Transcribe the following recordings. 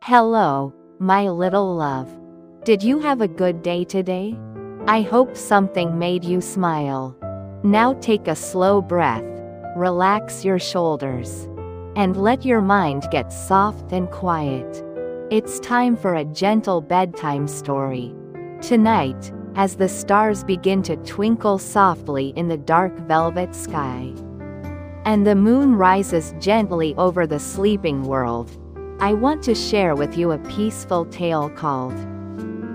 Hello, my little love. Did you have a good day today? I hope something made you smile. Now take a slow breath, relax your shoulders, and let your mind get soft and quiet. It's time for a gentle bedtime story. Tonight, as the stars begin to twinkle softly in the dark velvet sky, and the moon rises gently over the sleeping world, I want to share with you a peaceful tale called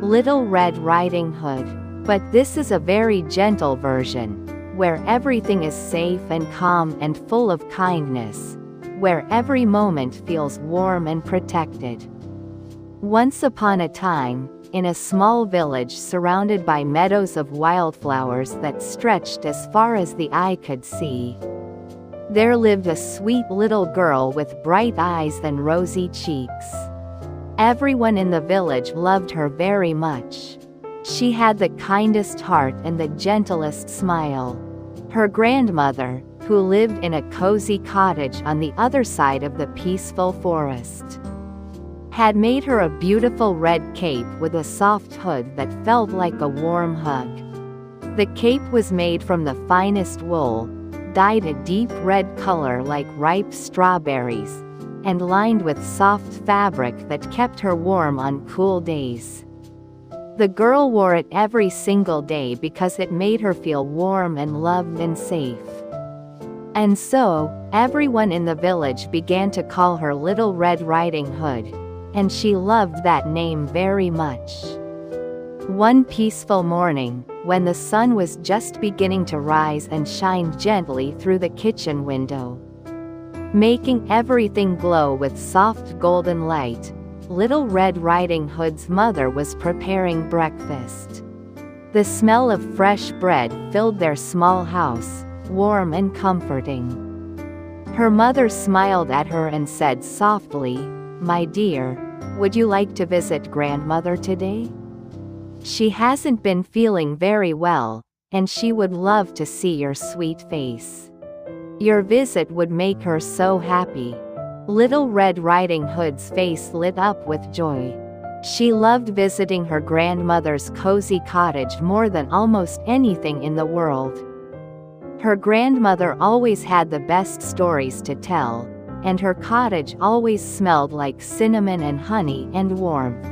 Little Red Riding Hood. But this is a very gentle version, where everything is safe and calm and full of kindness, where every moment feels warm and protected. Once upon a time, in a small village surrounded by meadows of wildflowers that stretched as far as the eye could see, there lived a sweet little girl with bright eyes and rosy cheeks. Everyone in the village loved her very much. She had the kindest heart and the gentlest smile. Her grandmother, who lived in a cozy cottage on the other side of the peaceful forest, had made her a beautiful red cape with a soft hood that felt like a warm hug. The cape was made from the finest wool, dyed a deep red color like ripe strawberries, and lined with soft fabric that kept her warm on cool days. The girl wore it every single day because it made her feel warm and loved and safe. And so, everyone in the village began to call her Little Red Riding Hood, and she loved that name very much. One peaceful morning, when the sun was just beginning to rise and shine gently through the kitchen window, making everything glow with soft golden light, Little Red Riding Hood's mother was preparing breakfast. The smell of fresh bread filled their small house, warm and comforting. Her mother smiled at her and said softly, "My dear, would you like to visit grandmother today? She hasn't been feeling very well, and she would love to see your sweet face. Your visit would make her so happy." Little Red Riding Hood's face lit up with joy. She loved visiting her grandmother's cozy cottage more than almost anything in the world. Her grandmother always had the best stories to tell, and her cottage always smelled like cinnamon and honey and warmth.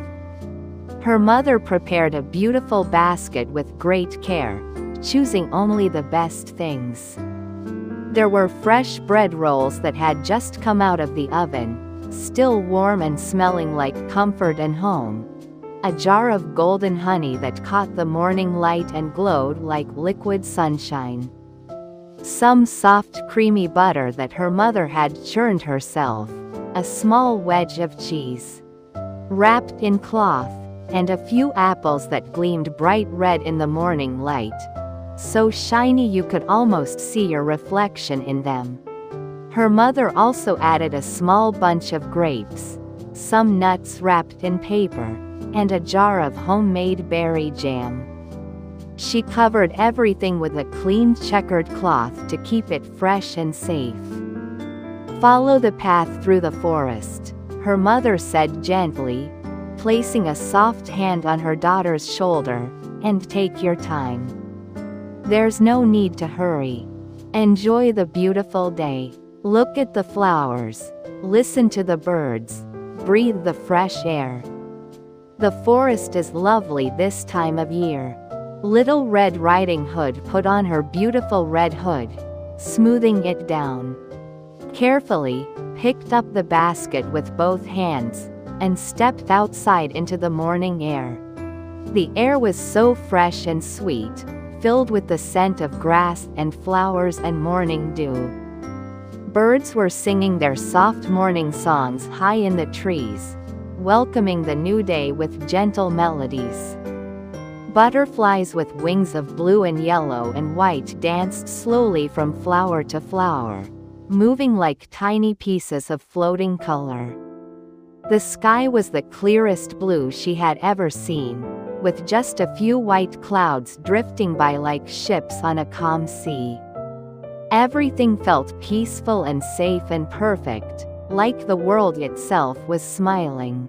Her mother prepared a beautiful basket with great care, choosing only the best things. There were fresh bread rolls that had just come out of the oven, still warm and smelling like comfort and home. A jar of golden honey that caught the morning light and glowed like liquid sunshine. Some soft creamy butter that her mother had churned herself. A small wedge of cheese, wrapped in cloth, and a few apples that gleamed bright red in the morning light, so shiny you could almost see your reflection in them. Her mother also added a small bunch of grapes, some nuts wrapped in paper, and a jar of homemade berry jam. She covered everything with a clean checkered cloth to keep it fresh and safe. "Follow the path through the forest," her mother said gently, placing a soft hand on her daughter's shoulder, "and take your time. There's no need to hurry. Enjoy the beautiful day. Look at the flowers, listen to the birds, breathe the fresh air. The forest is lovely this time of year." Little Red Riding Hood put on her beautiful red hood, smoothing it down. Carefully, picked up the basket with both hands, and stepped outside into the morning air. The air was so fresh and sweet, filled with the scent of grass and flowers and morning dew. Birds were singing their soft morning songs high in the trees, welcoming the new day with gentle melodies. Butterflies with wings of blue and yellow and white danced slowly from flower to flower, moving like tiny pieces of floating color. The sky was the clearest blue she had ever seen, with just a few white clouds drifting by like ships on a calm sea. Everything felt peaceful and safe and perfect, like the world itself was smiling.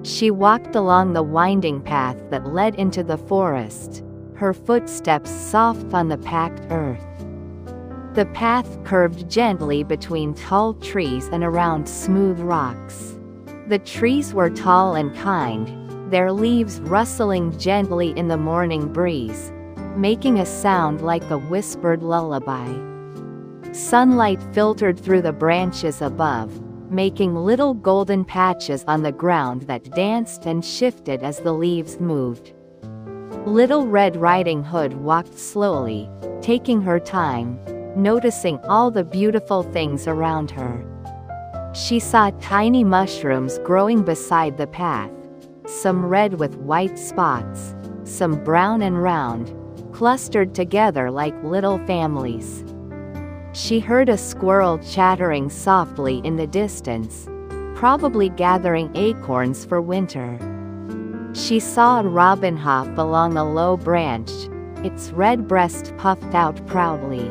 She walked along the winding path that led into the forest, her footsteps soft on the packed earth. The path curved gently between tall trees and around smooth rocks. The trees were tall and kind, their leaves rustling gently in the morning breeze, making a sound like a whispered lullaby. Sunlight filtered through the branches above, making little golden patches on the ground that danced and shifted as the leaves moved. Little Red Riding Hood walked slowly, taking her time, noticing all the beautiful things around her. She saw tiny mushrooms growing beside the path, some red with white spots, some brown and round, clustered together like little families. She heard a squirrel chattering softly in the distance, probably gathering acorns for winter. She saw a robin hop along a low branch, its red breast puffed out proudly.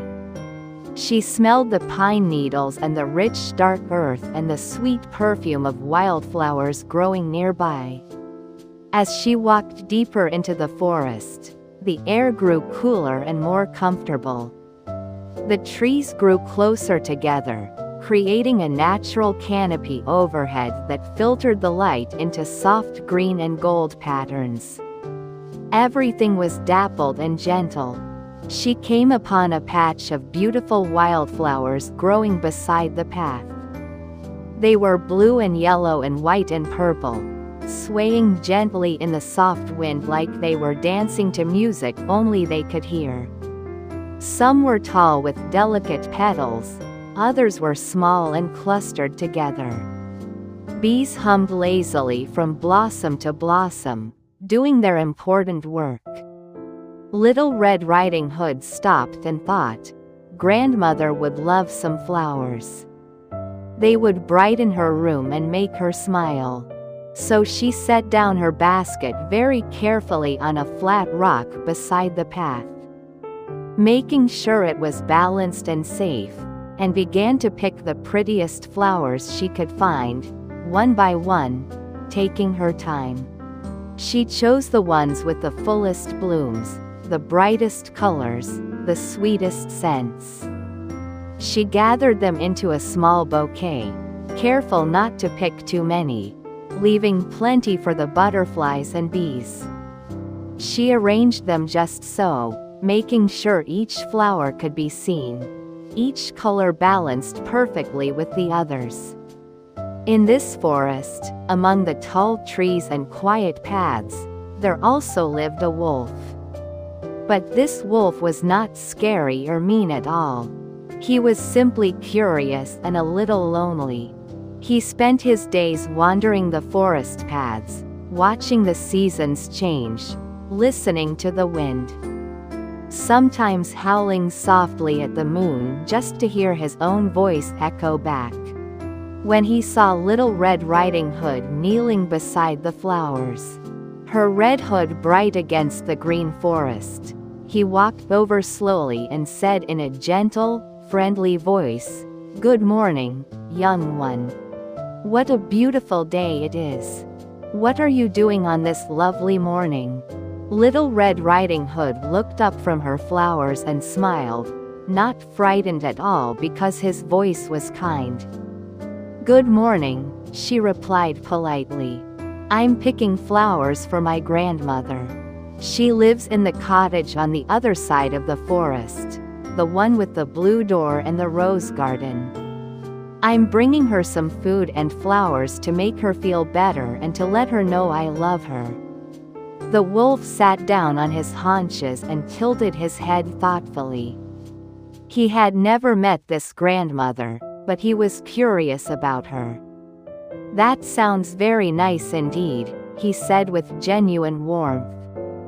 She smelled the pine needles and the rich dark earth and the sweet perfume of wildflowers growing nearby. As she walked deeper into the forest, the air grew cooler and more comfortable. The trees grew closer together, creating a natural canopy overhead that filtered the light into soft green and gold patterns. Everything was dappled and gentle. She came upon a patch of beautiful wildflowers growing beside the path. They were blue and yellow and white and purple, swaying gently in the soft wind like they were dancing to music only they could hear. Some were tall with delicate petals, others were small and clustered together. Bees hummed lazily from blossom to blossom, doing their important work. Little Red Riding Hood stopped and thought, grandmother would love some flowers. They would brighten her room and make her smile. So she set down her basket very carefully on a flat rock beside the path, making sure it was balanced and safe, and began to pick the prettiest flowers she could find, one by one, taking her time. She chose the ones with the fullest blooms, the brightest colors, the sweetest scents. She gathered them into a small bouquet, careful not to pick too many, leaving plenty for the butterflies and bees. She arranged them just so, making sure each flower could be seen, each color balanced perfectly with the others. In this forest, among the tall trees and quiet paths, there also lived a wolf. But this wolf was not scary or mean at all. He was simply curious and a little lonely. He spent his days wandering the forest paths, watching the seasons change, listening to the wind. Sometimes howling softly at the moon just to hear his own voice echo back. When he saw Little Red Riding Hood kneeling beside the flowers, her red hood bright against the green forest, he walked over slowly and said in a gentle, friendly voice, "Good morning, young one. What a beautiful day it is. What are you doing on this lovely morning?" Little Red Riding Hood looked up from her flowers and smiled, not frightened at all because his voice was kind. "Good morning," she replied politely. "I'm picking flowers for my grandmother. She lives in the cottage on the other side of the forest, the one with the blue door and the rose garden. I'm bringing her some food and flowers to make her feel better and to let her know I love her." The wolf sat down on his haunches and tilted his head thoughtfully. He had never met this grandmother, but he was curious about her. "That sounds very nice indeed," he said with genuine warmth.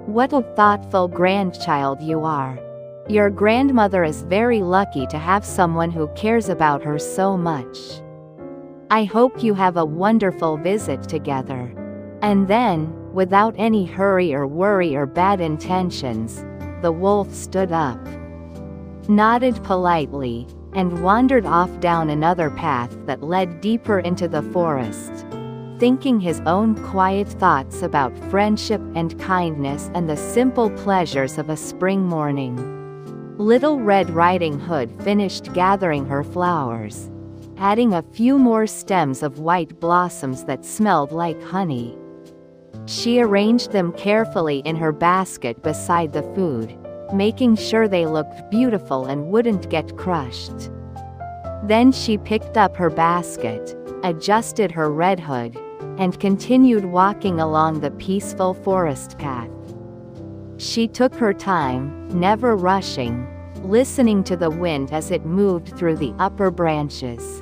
"What a thoughtful grandchild you are. Your grandmother is very lucky to have someone who cares about her so much. I hope you have a wonderful visit together." And then, without any hurry or worry or bad intentions, the wolf stood up, nodded politely, and wandered off down another path that led deeper into the forest, thinking his own quiet thoughts about friendship and kindness and the simple pleasures of a spring morning. Little Red Riding Hood finished gathering her flowers, adding a few more stems of white blossoms that smelled like honey. She arranged them carefully in her basket beside the food, making sure they looked beautiful and wouldn't get crushed. Then she picked up her basket, adjusted her red hood, and continued walking along the peaceful forest path. She took her time, never rushing, listening to the wind as it moved through the upper branches.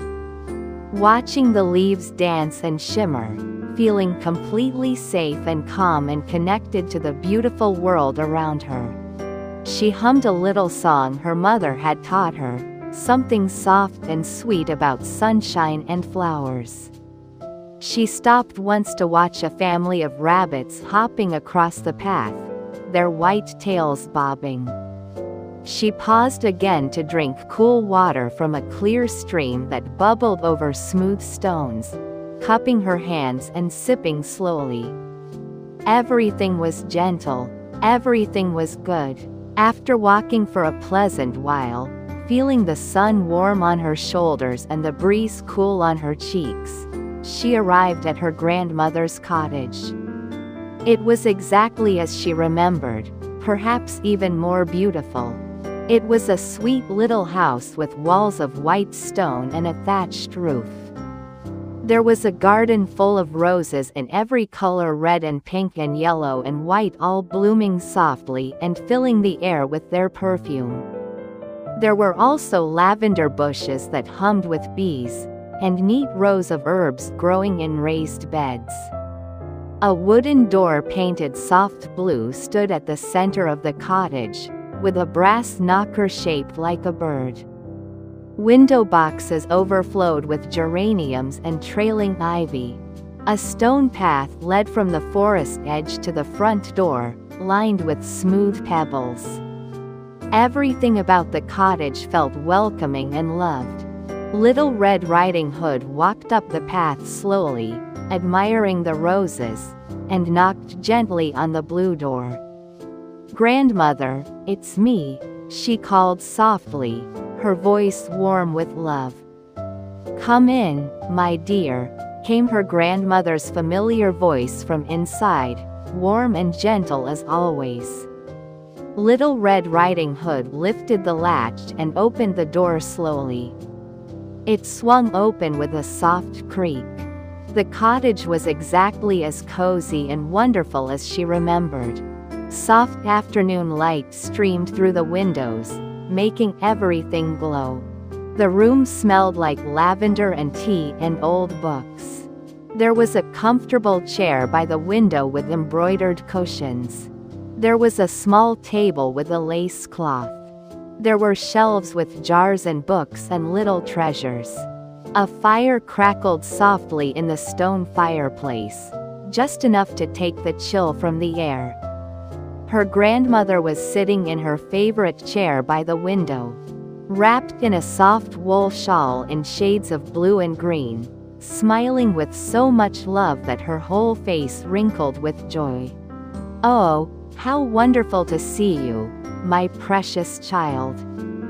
Watching the leaves dance and shimmer, feeling completely safe and calm and connected to the beautiful world around her. She hummed a little song her mother had taught her, something soft and sweet about sunshine and flowers. She stopped once to watch a family of rabbits hopping across the path, their white tails bobbing. She paused again to drink cool water from a clear stream that bubbled over smooth stones, cupping her hands and sipping slowly. Everything was gentle, everything was good. After walking for a pleasant while, feeling the sun warm on her shoulders and the breeze cool on her cheeks, she arrived at her grandmother's cottage. It was exactly as she remembered, perhaps even more beautiful. It was a sweet little house with walls of white stone and a thatched roof. There was a garden full of roses in every color, red and pink and yellow and white, all blooming softly and filling the air with their perfume. There were also lavender bushes that hummed with bees, and neat rows of herbs growing in raised beds. A wooden door painted soft blue stood at the center of the cottage, with a brass knocker shaped like a bird. Window boxes overflowed with geraniums and trailing ivy. A stone path led from the forest edge to the front door, lined with smooth pebbles. Everything about the cottage felt welcoming and loved. Little Red Riding Hood walked up the path slowly, admiring the roses, and knocked gently on the blue door. "Grandmother, it's me," she called softly, her voice warm with love. "Come in, my dear," came her grandmother's familiar voice from inside, warm and gentle as always. Little Red Riding Hood lifted the latch and opened the door slowly. It swung open with a soft creak. The cottage was exactly as cozy and wonderful as she remembered. Soft afternoon light streamed through the windows, making everything glow. The room smelled like lavender and tea and old books. There was a comfortable chair by the window with embroidered cushions. There was a small table with a lace cloth. There were shelves with jars and books and little treasures. A fire crackled softly in the stone fireplace, just enough to take the chill from the air. Her grandmother was sitting in her favorite chair by the window, wrapped in a soft wool shawl in shades of blue and green, smiling with so much love that her whole face wrinkled with joy. "Oh, how wonderful to see you, my precious child,"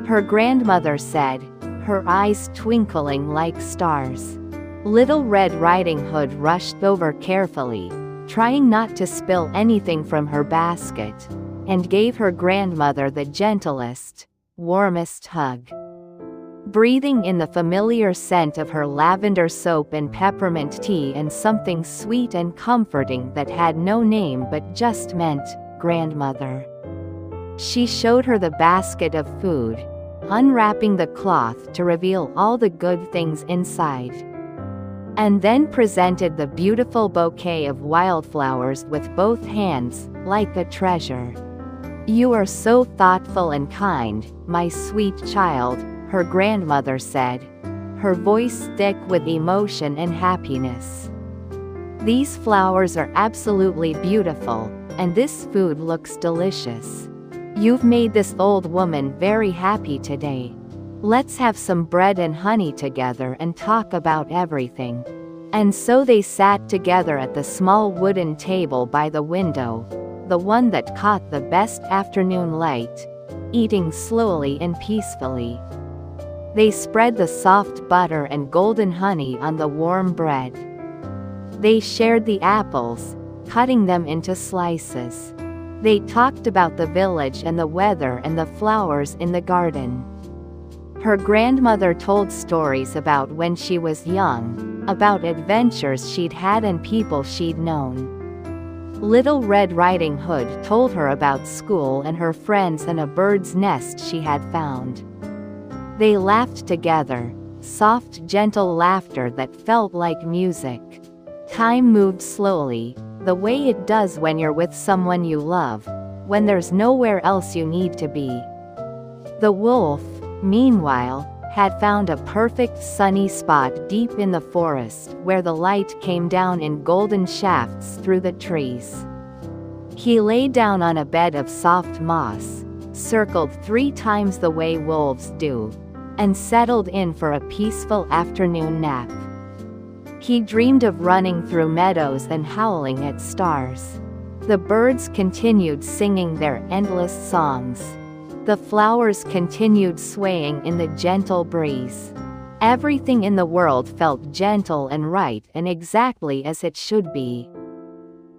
her grandmother said, her eyes twinkling like stars. Little Red Riding Hood rushed over carefully, trying not to spill anything from her basket, and gave her grandmother the gentlest, warmest hug. Breathing in the familiar scent of her lavender soap and peppermint tea and something sweet and comforting that had no name but just meant, "Grandmother." She showed her the basket of food, unwrapping the cloth to reveal all the good things inside, and then presented the beautiful bouquet of wildflowers with both hands, like a treasure. "You are so thoughtful and kind, my sweet child," her grandmother said, her voice thick with emotion and happiness. "These flowers are absolutely beautiful, and this food looks delicious. You've made this old woman very happy today. Let's have some bread and honey together and talk about everything." And so they sat together at the small wooden table by the window, the one that caught the best afternoon light, eating slowly and peacefully. They spread the soft butter and golden honey on the warm bread. They shared the apples, cutting them into slices. They talked about the village and the weather and the flowers in the garden. Her grandmother told stories about when she was young, about adventures she'd had and people she'd known. Little Red Riding Hood told her about school and her friends and a bird's nest she had found. They laughed together, soft, gentle laughter that felt like music. Time moved slowly, the way it does when you're with someone you love, when there's nowhere else you need to be. The wolf, meanwhile, had found a perfect sunny spot deep in the forest where the light came down in golden shafts through the trees. He lay down on a bed of soft moss, circled 3 times the way wolves do, and settled in for a peaceful afternoon nap. He dreamed of running through meadows and howling at stars. The birds continued singing their endless songs. The flowers continued swaying in the gentle breeze. Everything in the world felt gentle and right and exactly as it should be.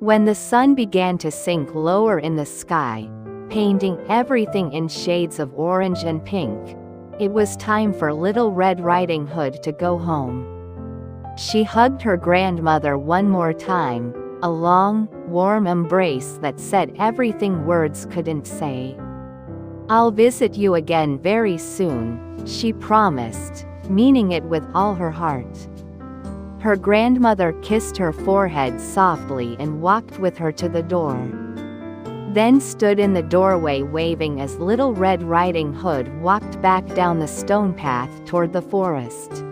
When the sun began to sink lower in the sky, painting everything in shades of orange and pink, it was time for Little Red Riding Hood to go home. She hugged her grandmother one more time, a long, warm embrace that said everything words couldn't say. "I'll visit you again very soon," she promised, meaning it with all her heart. Her grandmother kissed her forehead softly and walked with her to the door. Then stood in the doorway waving as Little Red Riding Hood walked back down the stone path toward the forest.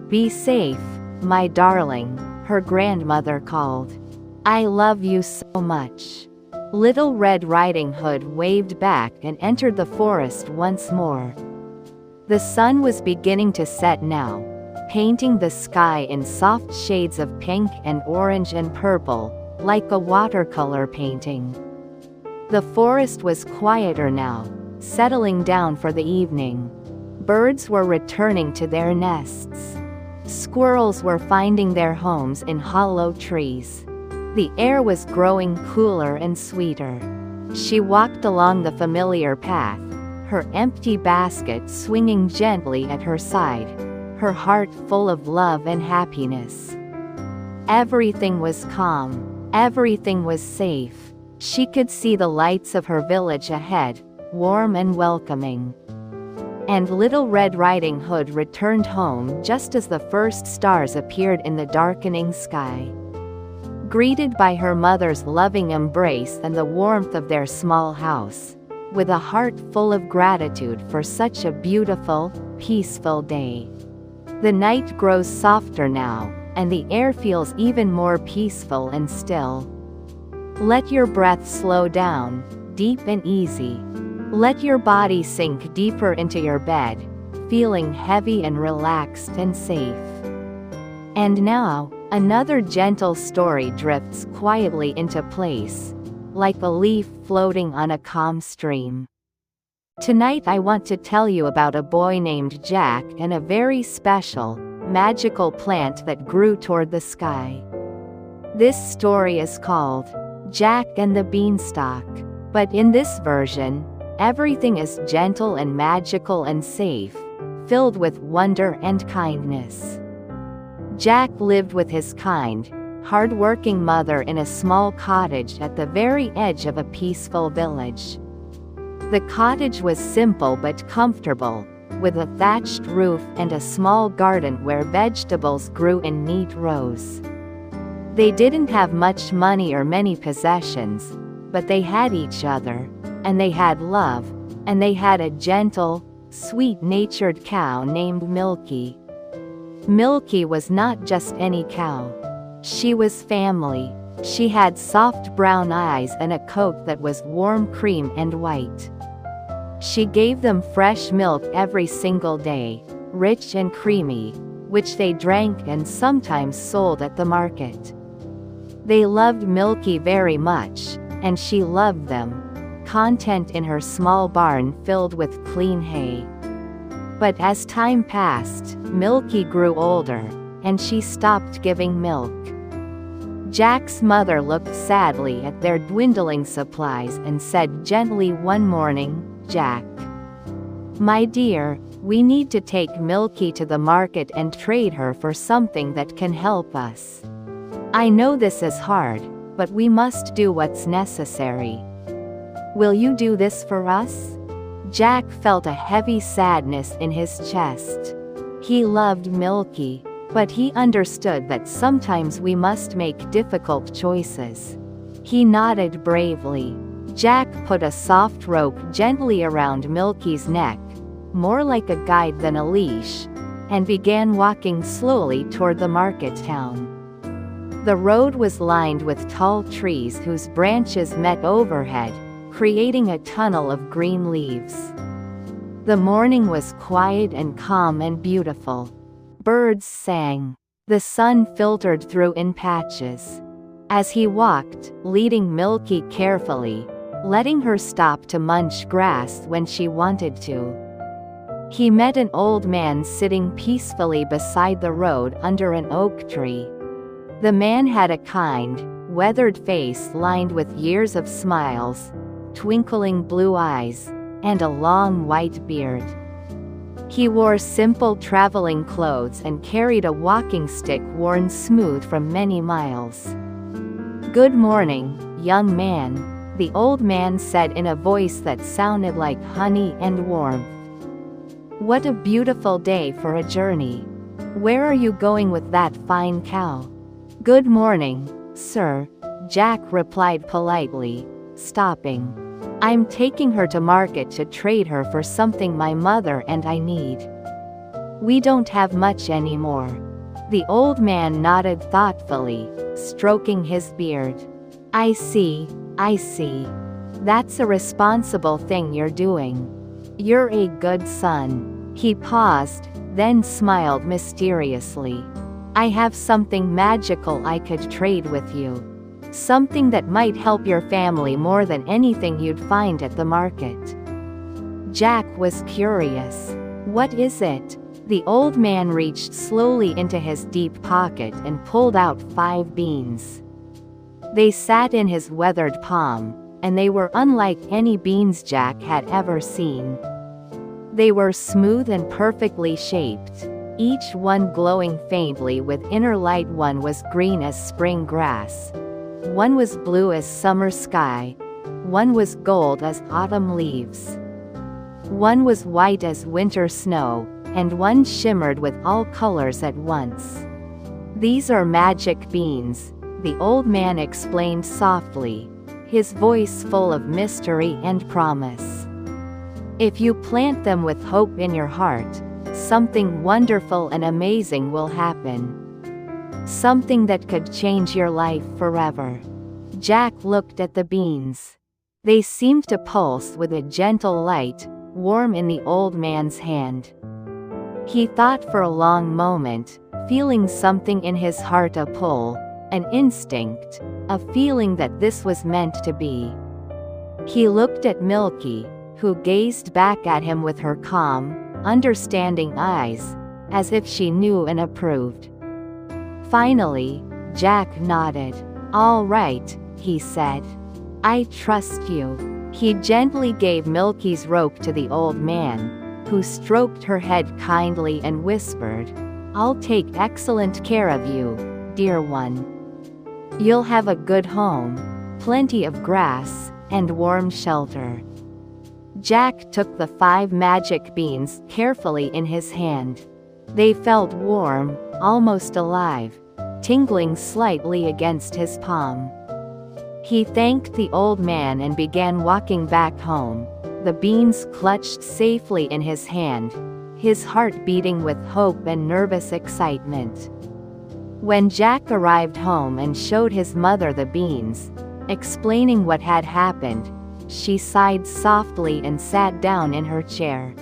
"Be safe, my darling," her grandmother called. "I love you so much." Little Red Riding Hood waved back and entered the forest once more. The sun was beginning to set now, painting the sky in soft shades of pink and orange and purple, like a watercolor painting. The forest was quieter now, settling down for the evening. Birds were returning to their nests. Squirrels were finding their homes in hollow trees. The air was growing cooler and sweeter. She walked along the familiar path, her empty basket swinging gently at her side, her heart full of love and happiness. Everything was calm, everything was safe. She could see the lights of her village ahead, warm and welcoming. And Little Red Riding Hood returned home just as the first stars appeared in the darkening sky. Greeted by her mother's loving embrace and the warmth of their small house, with a heart full of gratitude for such a beautiful, peaceful day. The night grows softer now, and the air feels even more peaceful and still. Let your breath slow down, deep and easy. Let your body sink deeper into your bed, feeling heavy and relaxed and safe. And now, another gentle story drifts quietly into place, like a leaf floating on a calm stream. Tonight I want to tell you about a boy named Jack and a very special, magical plant that grew toward the sky. This story is called Jack and the Beanstalk, but in this version, everything is gentle and magical and safe, filled with wonder and kindness. Jack lived with his kind, hard-working mother in a small cottage at the very edge of a peaceful village. The cottage was simple but comfortable, with a thatched roof and a small garden where vegetables grew in neat rows. They didn't have much money or many possessions, but they had each other, and they had love, and they had a gentle, sweet-natured cow named Milky. Milky was not just any cow. She was family. She had soft brown eyes and a coat that was warm cream and white. She gave them fresh milk every single day, rich and creamy, which they drank and sometimes sold at the market. They loved Milky very much, and she loved them, content in her small barn filled with clean hay. But as time passed, Milky grew older, and she stopped giving milk. Jack's mother looked sadly at their dwindling supplies and said gently one morning, "Jack, my dear, we need to take Milky to the market and trade her for something that can help us. I know this is hard, but we must do what's necessary. Will you do this for us?" Jack felt a heavy sadness in his chest. He loved Milky, but he understood that sometimes we must make difficult choices. He nodded bravely. Jack put a soft rope gently around Milky's neck, more like a guide than a leash, and began walking slowly toward the market town. The road was lined with tall trees whose branches met overhead, creating a tunnel of green leaves. The morning was quiet and calm and beautiful. Birds sang. The sun filtered through in patches. As he walked, leading Milky carefully, letting her stop to munch grass when she wanted to, he met an old man sitting peacefully beside the road under an oak tree. The man had a kind, weathered face lined with years of smiles, twinkling blue eyes, and a long white beard. He wore simple traveling clothes and carried a walking stick worn smooth from many miles. "Good morning, young man," the old man said in a voice that sounded like honey and warmth. "What a beautiful day for a journey. Where are you going with that fine cow?" "Good morning, sir," Jack replied politely, stopping. "I'm taking her to market to trade her for something my mother and I need. We don't have much anymore." The old man nodded thoughtfully, stroking his beard. I see. That's a responsible thing you're doing. You're a good son." He paused, then smiled mysteriously. "I have something magical I could trade with you. Something that might help your family more than anything you'd find at the market." Jack was curious. "What is it?" The old man reached slowly into his deep pocket and pulled out 5 beans. They sat in his weathered palm, and they were unlike any beans Jack had ever seen. They were smooth and perfectly shaped, each one glowing faintly with inner light. One was green as spring grass. One was blue as summer sky. One was gold as autumn leaves. One was white as winter snow, and one shimmered with all colors at once. "These are magic beans," the old man explained softly, his voice full of mystery and promise. "If you plant them with hope in your heart, something wonderful and amazing will happen. Something that could change your life forever." Jack looked at the beans. They seemed to pulse with a gentle light, warm in the old man's hand. He thought for a long moment, feeling something in his heart, a pull, an instinct, a feeling that this was meant to be. He looked at Milky, who gazed back at him with her calm, understanding eyes, as if she knew and approved. Finally, Jack nodded. "All right," he said. "I trust you." He gently gave Milky's rope to the old man, who stroked her head kindly and whispered, "I'll take excellent care of you, dear one. You'll have a good home, plenty of grass, and warm shelter." Jack took the 5 magic beans carefully in his hand. They felt warm, almost alive, tingling slightly against his palm. He thanked the old man and began walking back home, the beans clutched safely in his hand, his heart beating with hope and nervous excitement. When Jack arrived home and showed his mother the beans, explaining what had happened, she sighed softly and sat down in her chair.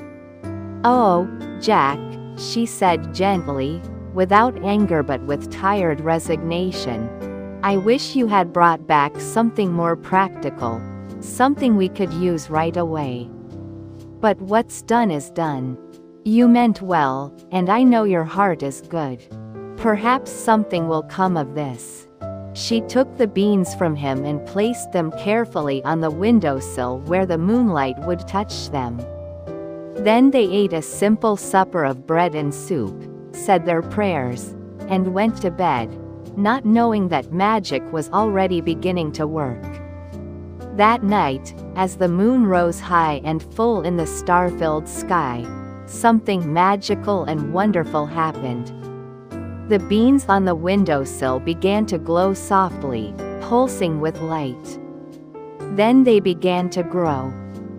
"Oh, Jack," she said gently, without anger but with tired resignation. I wish you had brought back something more practical, something we could use right away. But what's done is done. You meant well, and I know your heart is good. Perhaps something will come of this. She took the beans from him and placed them carefully on the windowsill where the moonlight would touch them. Then they ate a simple supper of bread and soup, said their prayers, and went to bed, not knowing that magic was already beginning to work. That night, as the moon rose high and full in the star-filled sky, something magical and wonderful happened. The beans on the windowsill began to glow softly, pulsing with light. Then they began to grow.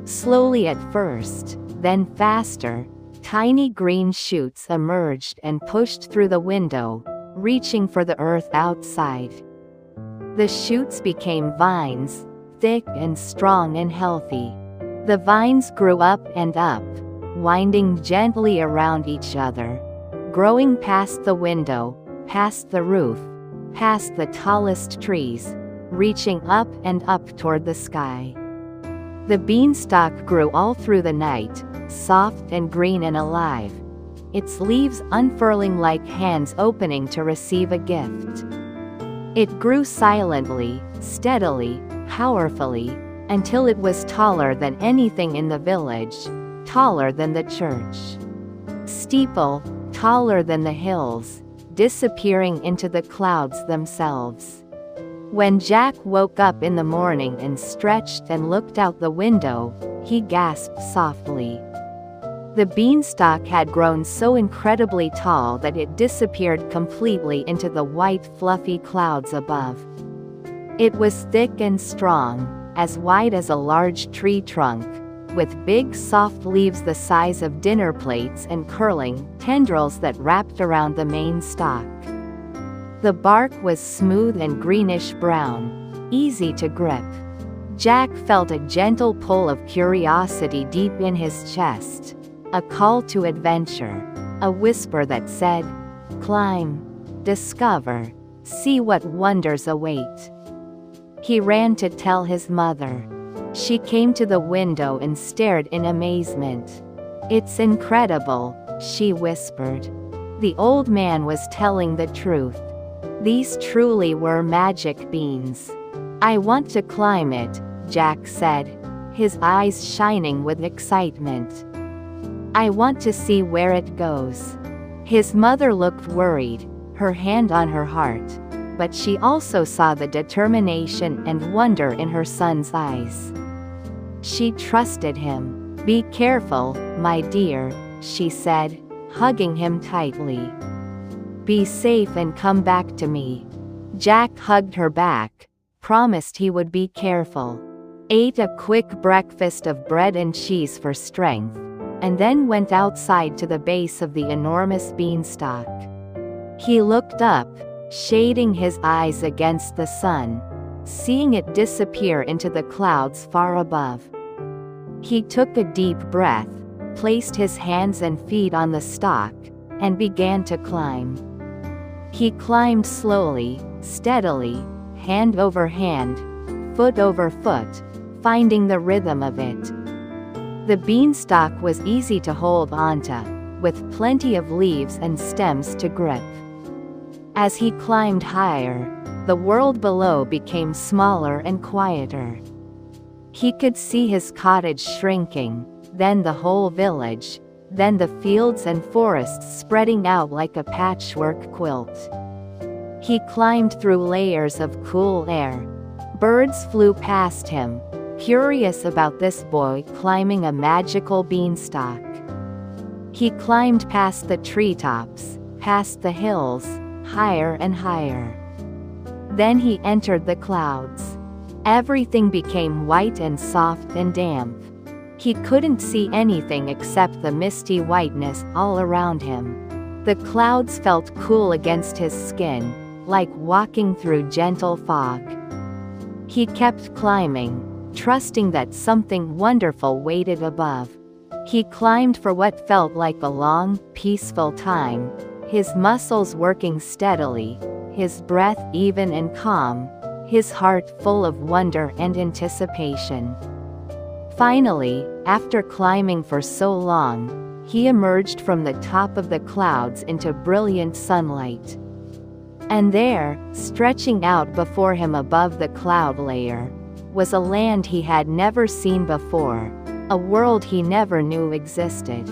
Slowly at first, then faster, tiny green shoots emerged and pushed through the window, reaching for the earth outside. The shoots became vines, thick and strong and healthy. The vines grew up and up, winding gently around each other, growing past the window, past the roof, past the tallest trees, reaching up and up toward the sky. The beanstalk grew all through the night, soft and green and alive, its leaves unfurling like hands opening to receive a gift. It grew silently, steadily, powerfully, until it was taller than anything in the village, taller than the church steeple, taller than the hills, disappearing into the clouds themselves. When Jack woke up in the morning and stretched and looked out the window, he gasped softly. The beanstalk had grown so incredibly tall that it disappeared completely into the white fluffy clouds above. It was thick and strong, as wide as a large tree trunk, with big soft leaves the size of dinner plates and curling tendrils that wrapped around the main stalk. The bark was smooth and greenish-brown, easy to grip. Jack felt a gentle pull of curiosity deep in his chest, a call to adventure, a whisper that said, "Climb, discover, see what wonders await." He ran to tell his mother. She came to the window and stared in amazement. "It's incredible," she whispered. The old man was telling the truth. These truly were magic beans. "I want to climb it," Jack said, his eyes shining with excitement. "I want to see where it goes." His mother looked worried, her hand on her heart, but she also saw the determination and wonder in her son's eyes. She trusted him. "Be careful, my dear," she said, hugging him tightly. "Be safe and come back to me." Jack hugged her back, promised he would be careful, ate a quick breakfast of bread and cheese for strength, and then went outside to the base of the enormous beanstalk. He looked up, shading his eyes against the sun, seeing it disappear into the clouds far above. He took a deep breath, placed his hands and feet on the stalk, and began to climb. He climbed slowly, steadily, hand over hand, foot over foot, finding the rhythm of it. The beanstalk was easy to hold onto, with plenty of leaves and stems to grip. As he climbed higher, the world below became smaller and quieter. He could see his cottage shrinking, then the whole village, then the fields and forests spreading out like a patchwork quilt. He climbed through layers of cool air. Birds flew past him, curious about this boy climbing a magical beanstalk. He climbed past the treetops, past the hills, higher and higher. Then he entered the clouds. Everything became white and soft and damp. He couldn't see anything except the misty whiteness all around him. The clouds felt cool against his skin, like walking through gentle fog. He kept climbing, trusting that something wonderful waited above. He climbed for what felt like a long, peaceful time, his muscles working steadily, his breath even and calm, his heart full of wonder and anticipation. Finally, after climbing for so long, he emerged from the top of the clouds into brilliant sunlight. And there, stretching out before him above the cloud layer, was a land he had never seen before, a world he never knew existed.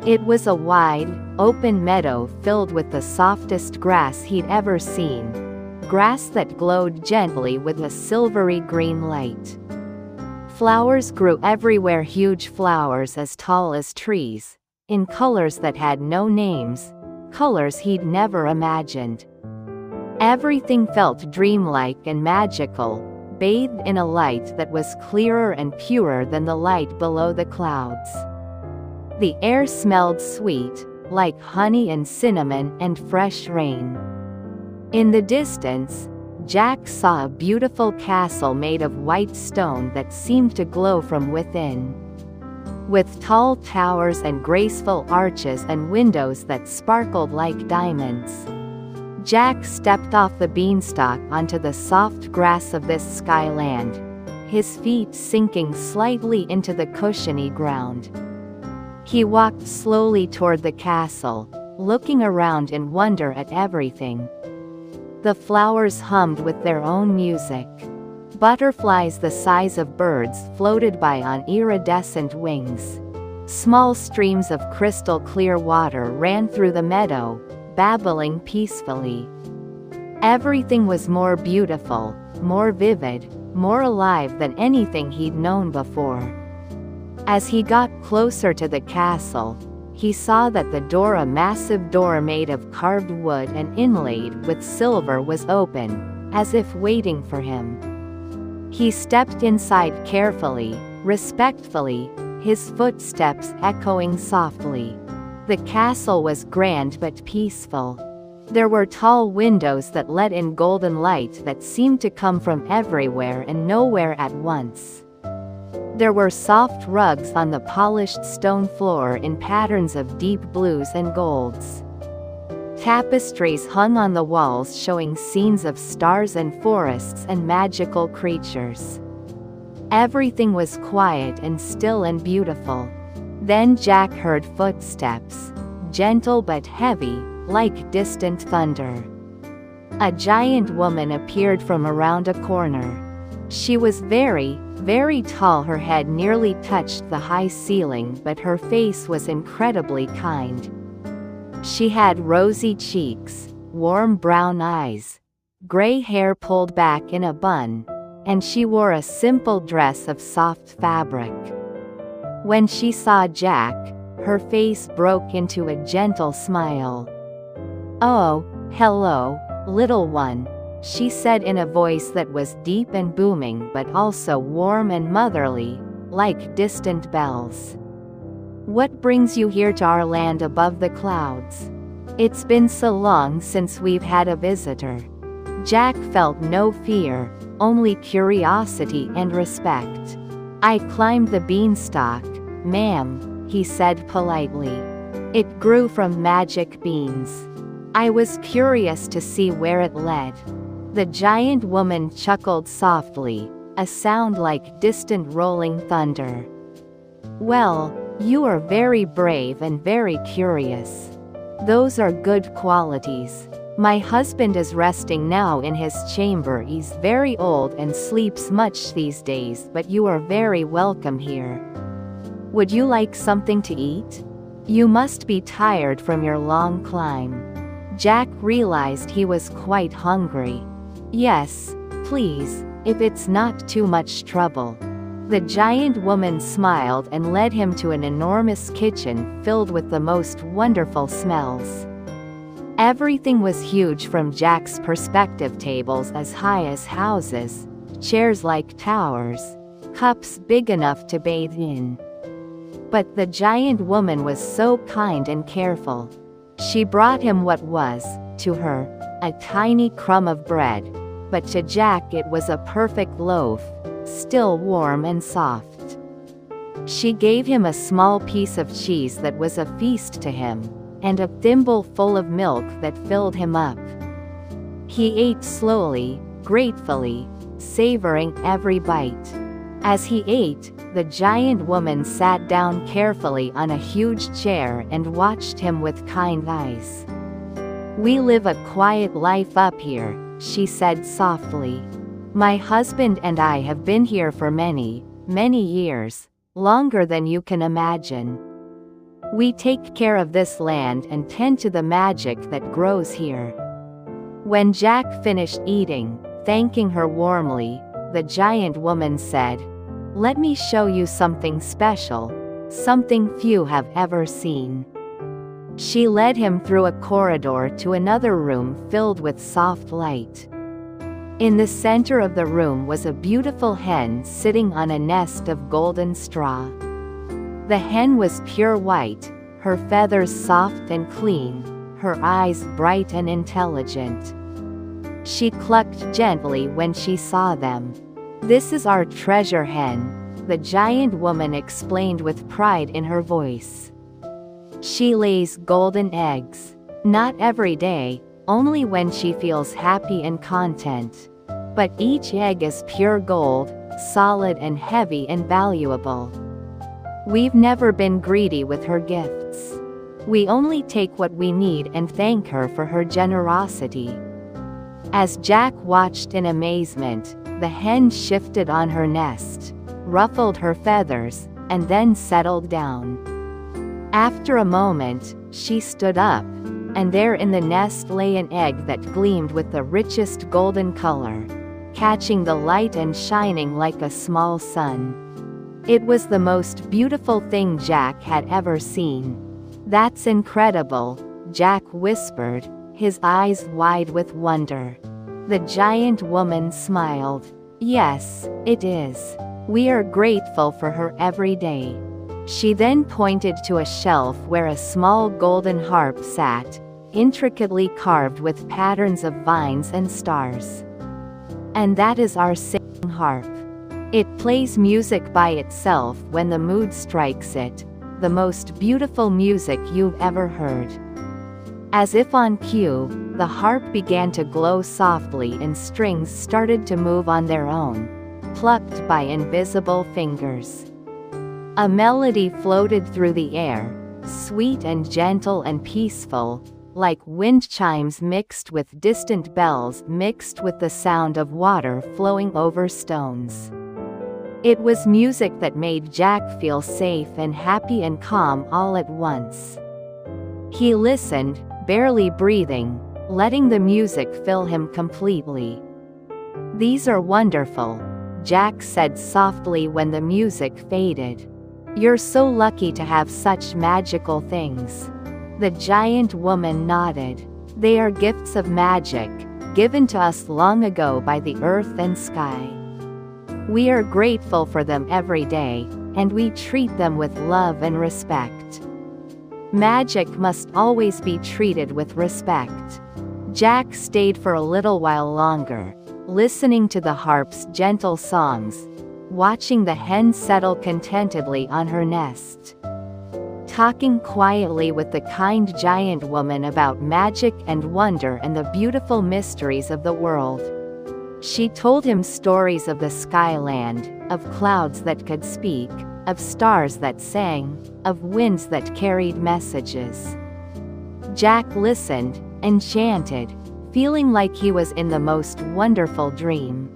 It was a wide, open meadow filled with the softest grass he'd ever seen, grass that glowed gently with a silvery green light. Flowers grew everywhere, huge flowers as tall as trees, in colors that had no names, colors he'd never imagined. Everything felt dreamlike and magical, bathed in a light that was clearer and purer than the light below the clouds. The air smelled sweet, like honey and cinnamon and fresh rain. In the distance, Jack saw a beautiful castle made of white stone that seemed to glow from within. With tall towers and graceful arches and windows that sparkled like diamonds. Jack stepped off the beanstalk onto the soft grass of this skyland, his feet sinking slightly into the cushiony ground. He walked slowly toward the castle, looking around in wonder at everything. The flowers hummed with their own music. Butterflies the size of birds floated by on iridescent wings. Small streams of crystal clear water ran through the meadow, babbling peacefully. Everything was more beautiful, more vivid, more alive than anything he'd known before. As he got closer to the castle, he saw that the door, a massive door made of carved wood and inlaid with silver, was open, as if waiting for him. He stepped inside carefully, respectfully, his footsteps echoing softly. The castle was grand but peaceful. There were tall windows that let in golden light that seemed to come from everywhere and nowhere at once. There were soft rugs on the polished stone floor in patterns of deep blues and golds. Tapestries hung on the walls showing scenes of stars and forests and magical creatures. Everything was quiet and still and beautiful. Then Jack heard footsteps, gentle but heavy, like distant thunder. A giant woman appeared from around a corner. She was very, very tall. Her head nearly touched the high ceiling, but her face was incredibly kind. She had rosy cheeks, warm brown eyes, gray hair pulled back in a bun, and she wore a simple dress of soft fabric. When she saw Jack, her face broke into a gentle smile. "Oh, hello, little one," she said in a voice that was deep and booming but also warm and motherly, like distant bells. "What brings you here to our land above the clouds? It's been so long since we've had a visitor." Jack felt no fear, only curiosity and respect. "I climbed the beanstalk, ma'am," he said politely. "It grew from magic beans. I was curious to see where it led." The giant woman chuckled softly, a sound like distant rolling thunder. "Well, you are very brave and very curious. Those are good qualities. My husband is resting now in his chamber. He's very old and sleeps much these days, but you are very welcome here. Would you like something to eat? You must be tired from your long climb." Jack realized he was quite hungry. "Yes, please, if it's not too much trouble." The giant woman smiled and led him to an enormous kitchen filled with the most wonderful smells. Everything was huge from Jack's perspective, tables as high as houses, chairs like towers, cups big enough to bathe in. But the giant woman was so kind and careful. She brought him what was, to her, a tiny crumb of bread, but to Jack it was a perfect loaf, still warm and soft. She gave him a small piece of cheese that was a feast to him, and a thimble full of milk that filled him up. He ate slowly, gratefully, savoring every bite. As he ate, the giant woman sat down carefully on a huge chair and watched him with kind eyes. "We live a quiet life up here," she said softly. "My husband and I have been here for many, many years, longer than you can imagine. We take care of this land and tend to the magic that grows here." When Jack finished eating, thanking her warmly, the giant woman said, "Let me show you something special, something few have ever seen." She led him through a corridor to another room filled with soft light. In the center of the room was a beautiful hen sitting on a nest of golden straw. The hen was pure white, her feathers soft and clean, her eyes bright and intelligent. She clucked gently when she saw them. "This is our treasure hen," the giant woman explained with pride in her voice. "She lays golden eggs. Not every day, only when she feels happy and content. But each egg is pure gold, solid and heavy and valuable. We've never been greedy with her gifts. We only take what we need and thank her for her generosity." As Jack watched in amazement, the hen shifted on her nest, ruffled her feathers, and then settled down. After a moment, she stood up, and there in the nest lay an egg that gleamed with the richest golden color, catching the light and shining like a small sun. It was the most beautiful thing Jack had ever seen. "That's incredible," Jack whispered, his eyes wide with wonder. The giant woman smiled. "Yes, it is. We are grateful for her every day." She then pointed to a shelf where a small golden harp sat, intricately carved with patterns of vines and stars. "And that is our singing harp. It plays music by itself when the mood strikes it, the most beautiful music you've ever heard." As if on cue, the harp began to glow softly and strings started to move on their own, plucked by invisible fingers. A melody floated through the air, sweet and gentle and peaceful, like wind chimes mixed with distant bells mixed with the sound of water flowing over stones. It was music that made Jack feel safe and happy and calm all at once. He listened, barely breathing, letting the music fill him completely. "These are wonderful," Jack said softly when the music faded. "You're so lucky to have such magical things." The giant woman nodded. "They are gifts of magic, given to us long ago by the earth and sky. We are grateful for them every day, and we treat them with love and respect. Magic must always be treated with respect." Jack stayed for a little while longer, listening to the harp's gentle songs, watching the hen settle contentedly on her nest, talking quietly with the kind giant woman about magic and wonder and the beautiful mysteries of the world. She told him stories of the skyland, of clouds that could speak, of stars that sang, of winds that carried messages. Jack listened, enchanted, feeling like he was in the most wonderful dream.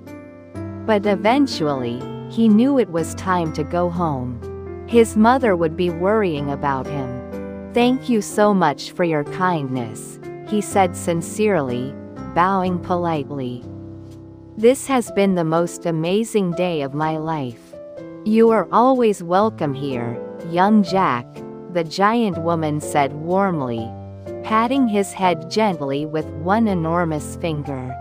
But eventually, he knew it was time to go home. His mother would be worrying about him. "Thank you so much for your kindness," he said sincerely, bowing politely. "This has been the most amazing day of my life. You are always welcome here, young Jack," the giant woman said warmly, patting his head gently with one enormous finger.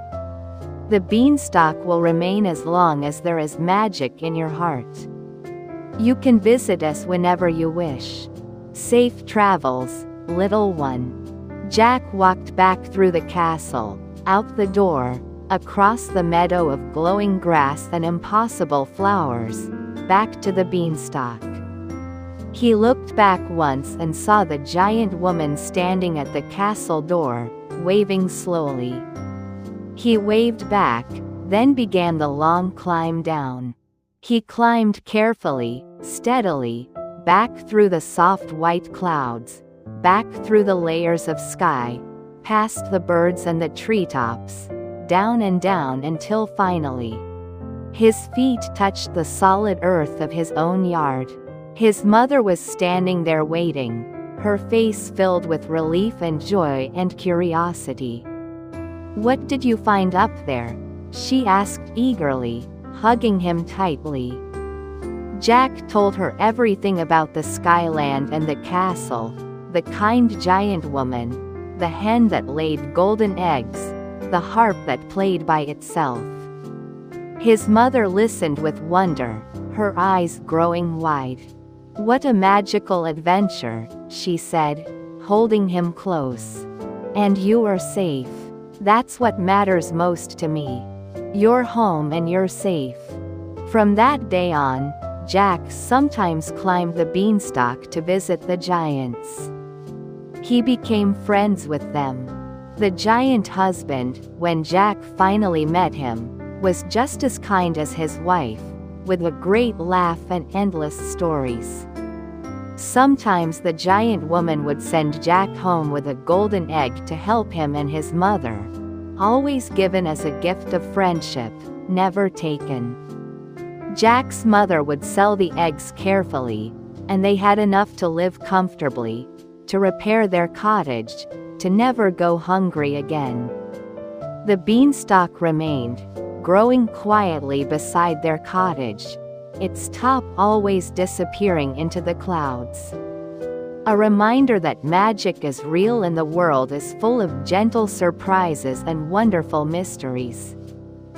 "The beanstalk will remain as long as there is magic in your heart. You can visit us whenever you wish. Safe travels, little one." Jack walked back through the castle, out the door, across the meadow of glowing grass and impossible flowers, back to the beanstalk. He looked back once and saw the giant woman standing at the castle door, waving slowly. He waved back, then began the long climb down. He climbed carefully, steadily, back through the soft white clouds, back through the layers of sky, past the birds and the treetops, down and down until finally, his feet touched the solid earth of his own yard. His mother was standing there waiting, her face filled with relief and joy and curiosity. "What did you find up there?" she asked eagerly, hugging him tightly. Jack told her everything about the skyland and the castle, the kind giant woman, the hen that laid golden eggs, the harp that played by itself. His mother listened with wonder, her eyes growing wide. "What a magical adventure," she said, holding him close. "And you are safe. That's what matters most to me. You're home and you're safe." From that day on, Jack sometimes climbed the beanstalk to visit the giants. He became friends with them. The giant husband, when Jack finally met him, was just as kind as his wife, with a great laugh and endless stories. Sometimes the giant woman would send Jack home with a golden egg to help him and his mother, always given as a gift of friendship, never taken. Jack's mother would sell the eggs carefully, and they had enough to live comfortably, to repair their cottage, to never go hungry again. The beanstalk remained, growing quietly beside their cottage, its top always disappearing into the clouds. A reminder that magic is real and the world is full of gentle surprises and wonderful mysteries.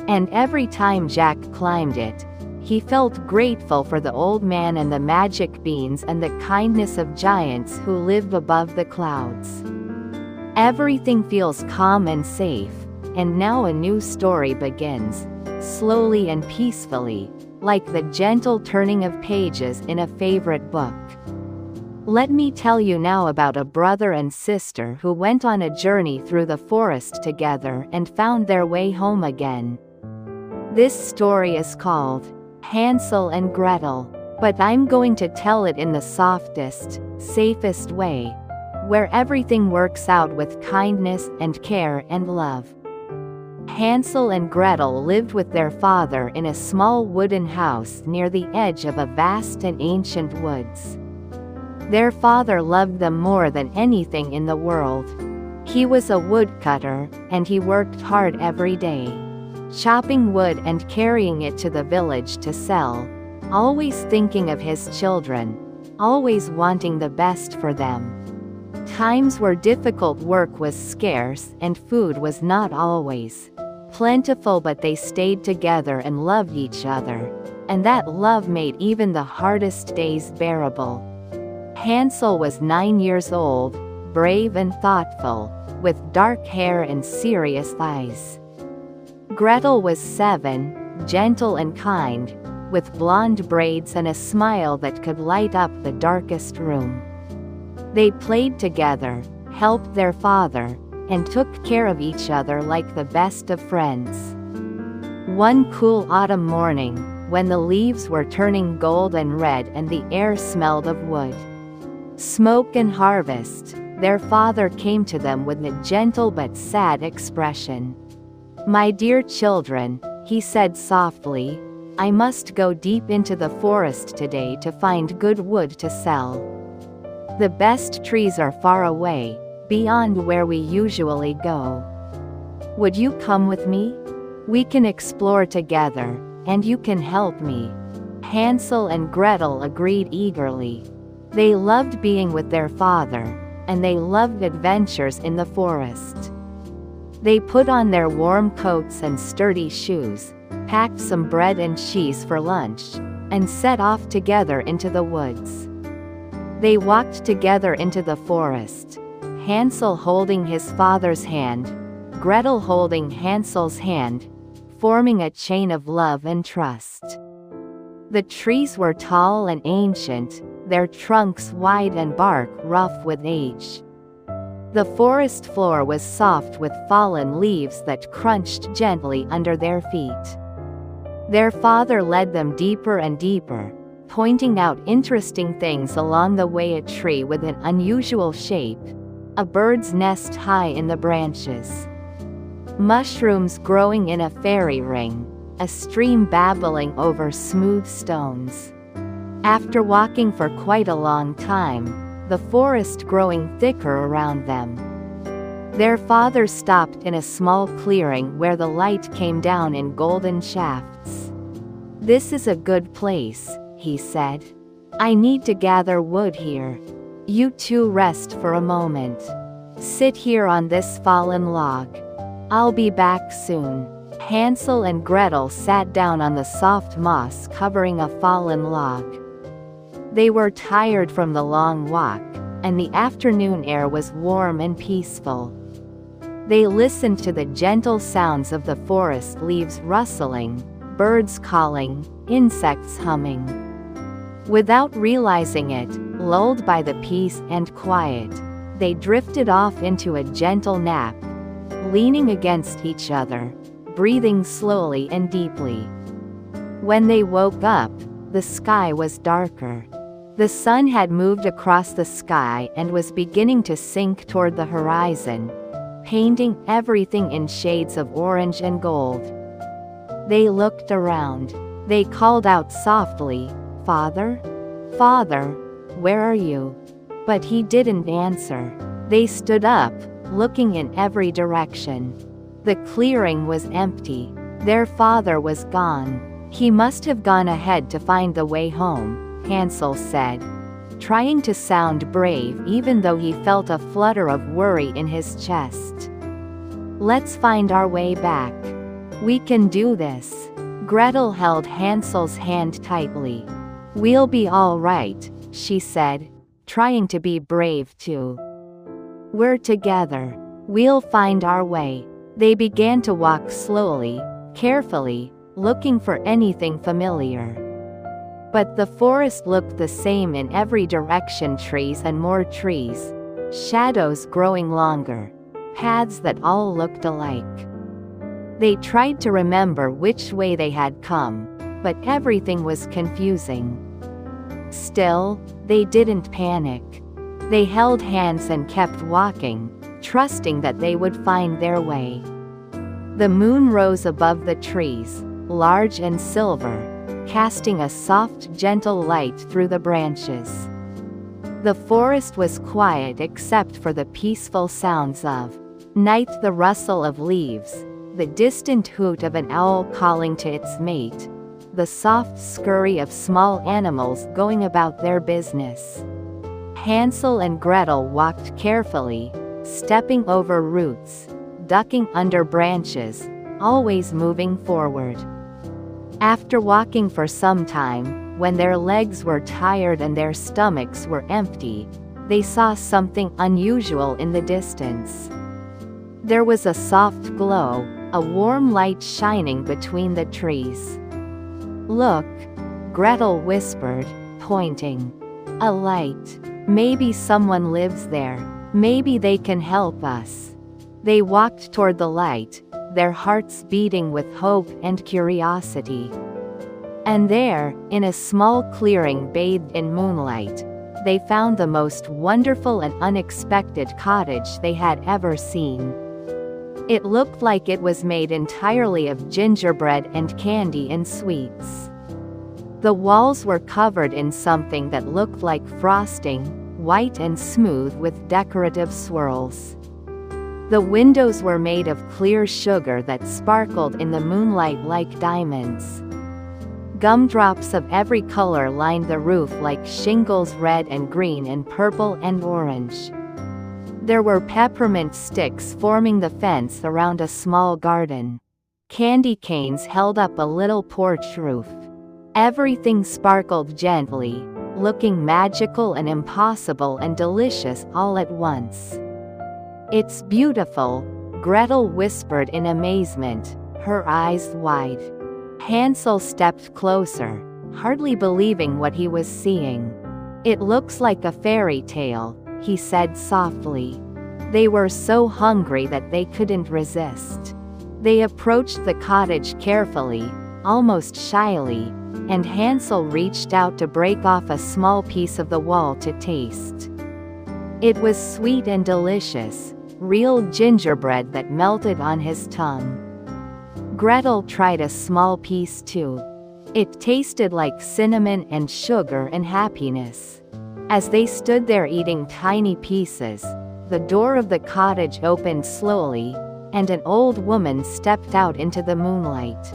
And every time Jack climbed it, he felt grateful for the old man and the magic beans and the kindness of giants who live above the clouds. Everything feels calm and safe, and now a new story begins, slowly and peacefully, like the gentle turning of pages in a favorite book. Let me tell you now about a brother and sister who went on a journey through the forest together and found their way home again. This story is called Hansel and Gretel, but I'm going to tell it in the softest, safest way, where everything works out with kindness and care and love. Hansel and Gretel lived with their father in a small wooden house near the edge of a vast and ancient woods. Their father loved them more than anything in the world. He was a woodcutter, and he worked hard every day, chopping wood and carrying it to the village to sell, always thinking of his children, always wanting the best for them. Times where difficult work was scarce and food was not always plentiful, but they stayed together and loved each other, and that love made even the hardest days bearable. Hansel was 9 years old, brave and thoughtful, with dark hair and serious eyes. Gretel was 7, gentle and kind, with blonde braids and a smile that could light up the darkest room. They played together, helped their father, and took care of each other like the best of friends. One cool autumn morning, when the leaves were turning gold and red and the air smelled of wood, smoke and harvest, their father came to them with a gentle but sad expression. "My dear children," he said softly, "I must go deep into the forest today to find good wood to sell. The best trees are far away, beyond where we usually go. Would you come with me? We can explore together, and you can help me." Hansel and Gretel agreed eagerly. They loved being with their father, and they loved adventures in the forest. They put on their warm coats and sturdy shoes, packed some bread and cheese for lunch, and set off together into the woods. They walked together into the forest, Hansel holding his father's hand, Gretel holding Hansel's hand, forming a chain of love and trust. The trees were tall and ancient, their trunks wide and bark rough with age. The forest floor was soft with fallen leaves that crunched gently under their feet. Their father led them deeper and deeper, pointing out interesting things along the way: a tree with an unusual shape, a bird's nest high in the branches, mushrooms growing in a fairy ring, a stream babbling over smooth stones. After walking for quite a long time, the forest growing thicker around them, their father stopped in a small clearing where the light came down in golden shafts. "This is a good place," he said. "I need to gather wood here. You two rest for a moment. Sit here on this fallen log. I'll be back soon." Hansel and Gretel sat down on the soft moss covering a fallen log. They were tired from the long walk, and the afternoon air was warm and peaceful. They listened to the gentle sounds of the forest leaves rustling, birds calling, insects humming. Without realizing it, lulled by the peace and quiet, they drifted off into a gentle nap, leaning against each other, breathing slowly and deeply. When they woke up, the sky was darker. The sun had moved across the sky and was beginning to sink toward the horizon, painting everything in shades of orange and gold. They looked around. They called out softly, "Father? Father, where are you?" But he didn't answer. They stood up, looking in every direction. The clearing was empty. Their father was gone. "He must have gone ahead to find the way home," Hansel said, trying to sound brave even though he felt a flutter of worry in his chest. "Let's find our way back. We can do this." Gretel held Hansel's hand tightly. "We'll be all right," she said, trying to be brave too. "We're together. We'll find our way." They began to walk slowly, carefully, looking for anything familiar. But the forest looked the same in every direction: trees and more trees, shadows growing longer, paths that all looked alike. They tried to remember which way they had come, but everything was confusing. Still, they didn't panic. They held hands and kept walking, trusting that they would find their way. The moon rose above the trees, large and silver, casting a soft, gentle light through the branches. The forest was quiet except for the peaceful sounds of night: the rustle of leaves, the distant hoot of an owl calling to its mate, the soft scurry of small animals going about their business. Hansel and Gretel walked carefully, stepping over roots, ducking under branches, always moving forward. After walking for some time, when their legs were tired and their stomachs were empty, they saw something unusual in the distance. There was a soft glow, a warm light shining between the trees. "Look," Gretel whispered, pointing. "A light. Maybe someone lives there. Maybe they can help us." They walked toward the light, their hearts beating with hope and curiosity. And there, in a small clearing bathed in moonlight, they found the most wonderful and unexpected cottage they had ever seen. It looked like it was made entirely of gingerbread and candy and sweets. The walls were covered in something that looked like frosting, white and smooth with decorative swirls. The windows were made of clear sugar that sparkled in the moonlight like diamonds. Gumdrops of every color lined the roof like shingles: red and green and purple and orange. There were peppermint sticks forming the fence around a small garden. Candy canes held up a little porch roof. Everything sparkled gently, looking magical and impossible and delicious all at once. "It's beautiful," Gretel whispered in amazement, her eyes wide. Hansel stepped closer, hardly believing what he was seeing. "It looks like a fairy tale," he said softly. They were so hungry that they couldn't resist. They approached the cottage carefully, almost shyly, and Hansel reached out to break off a small piece of the wall to taste. It was sweet and delicious, real gingerbread that melted on his tongue. Gretel tried a small piece too. It tasted like cinnamon and sugar and happiness. As they stood there eating tiny pieces, the door of the cottage opened slowly, and an old woman stepped out into the moonlight.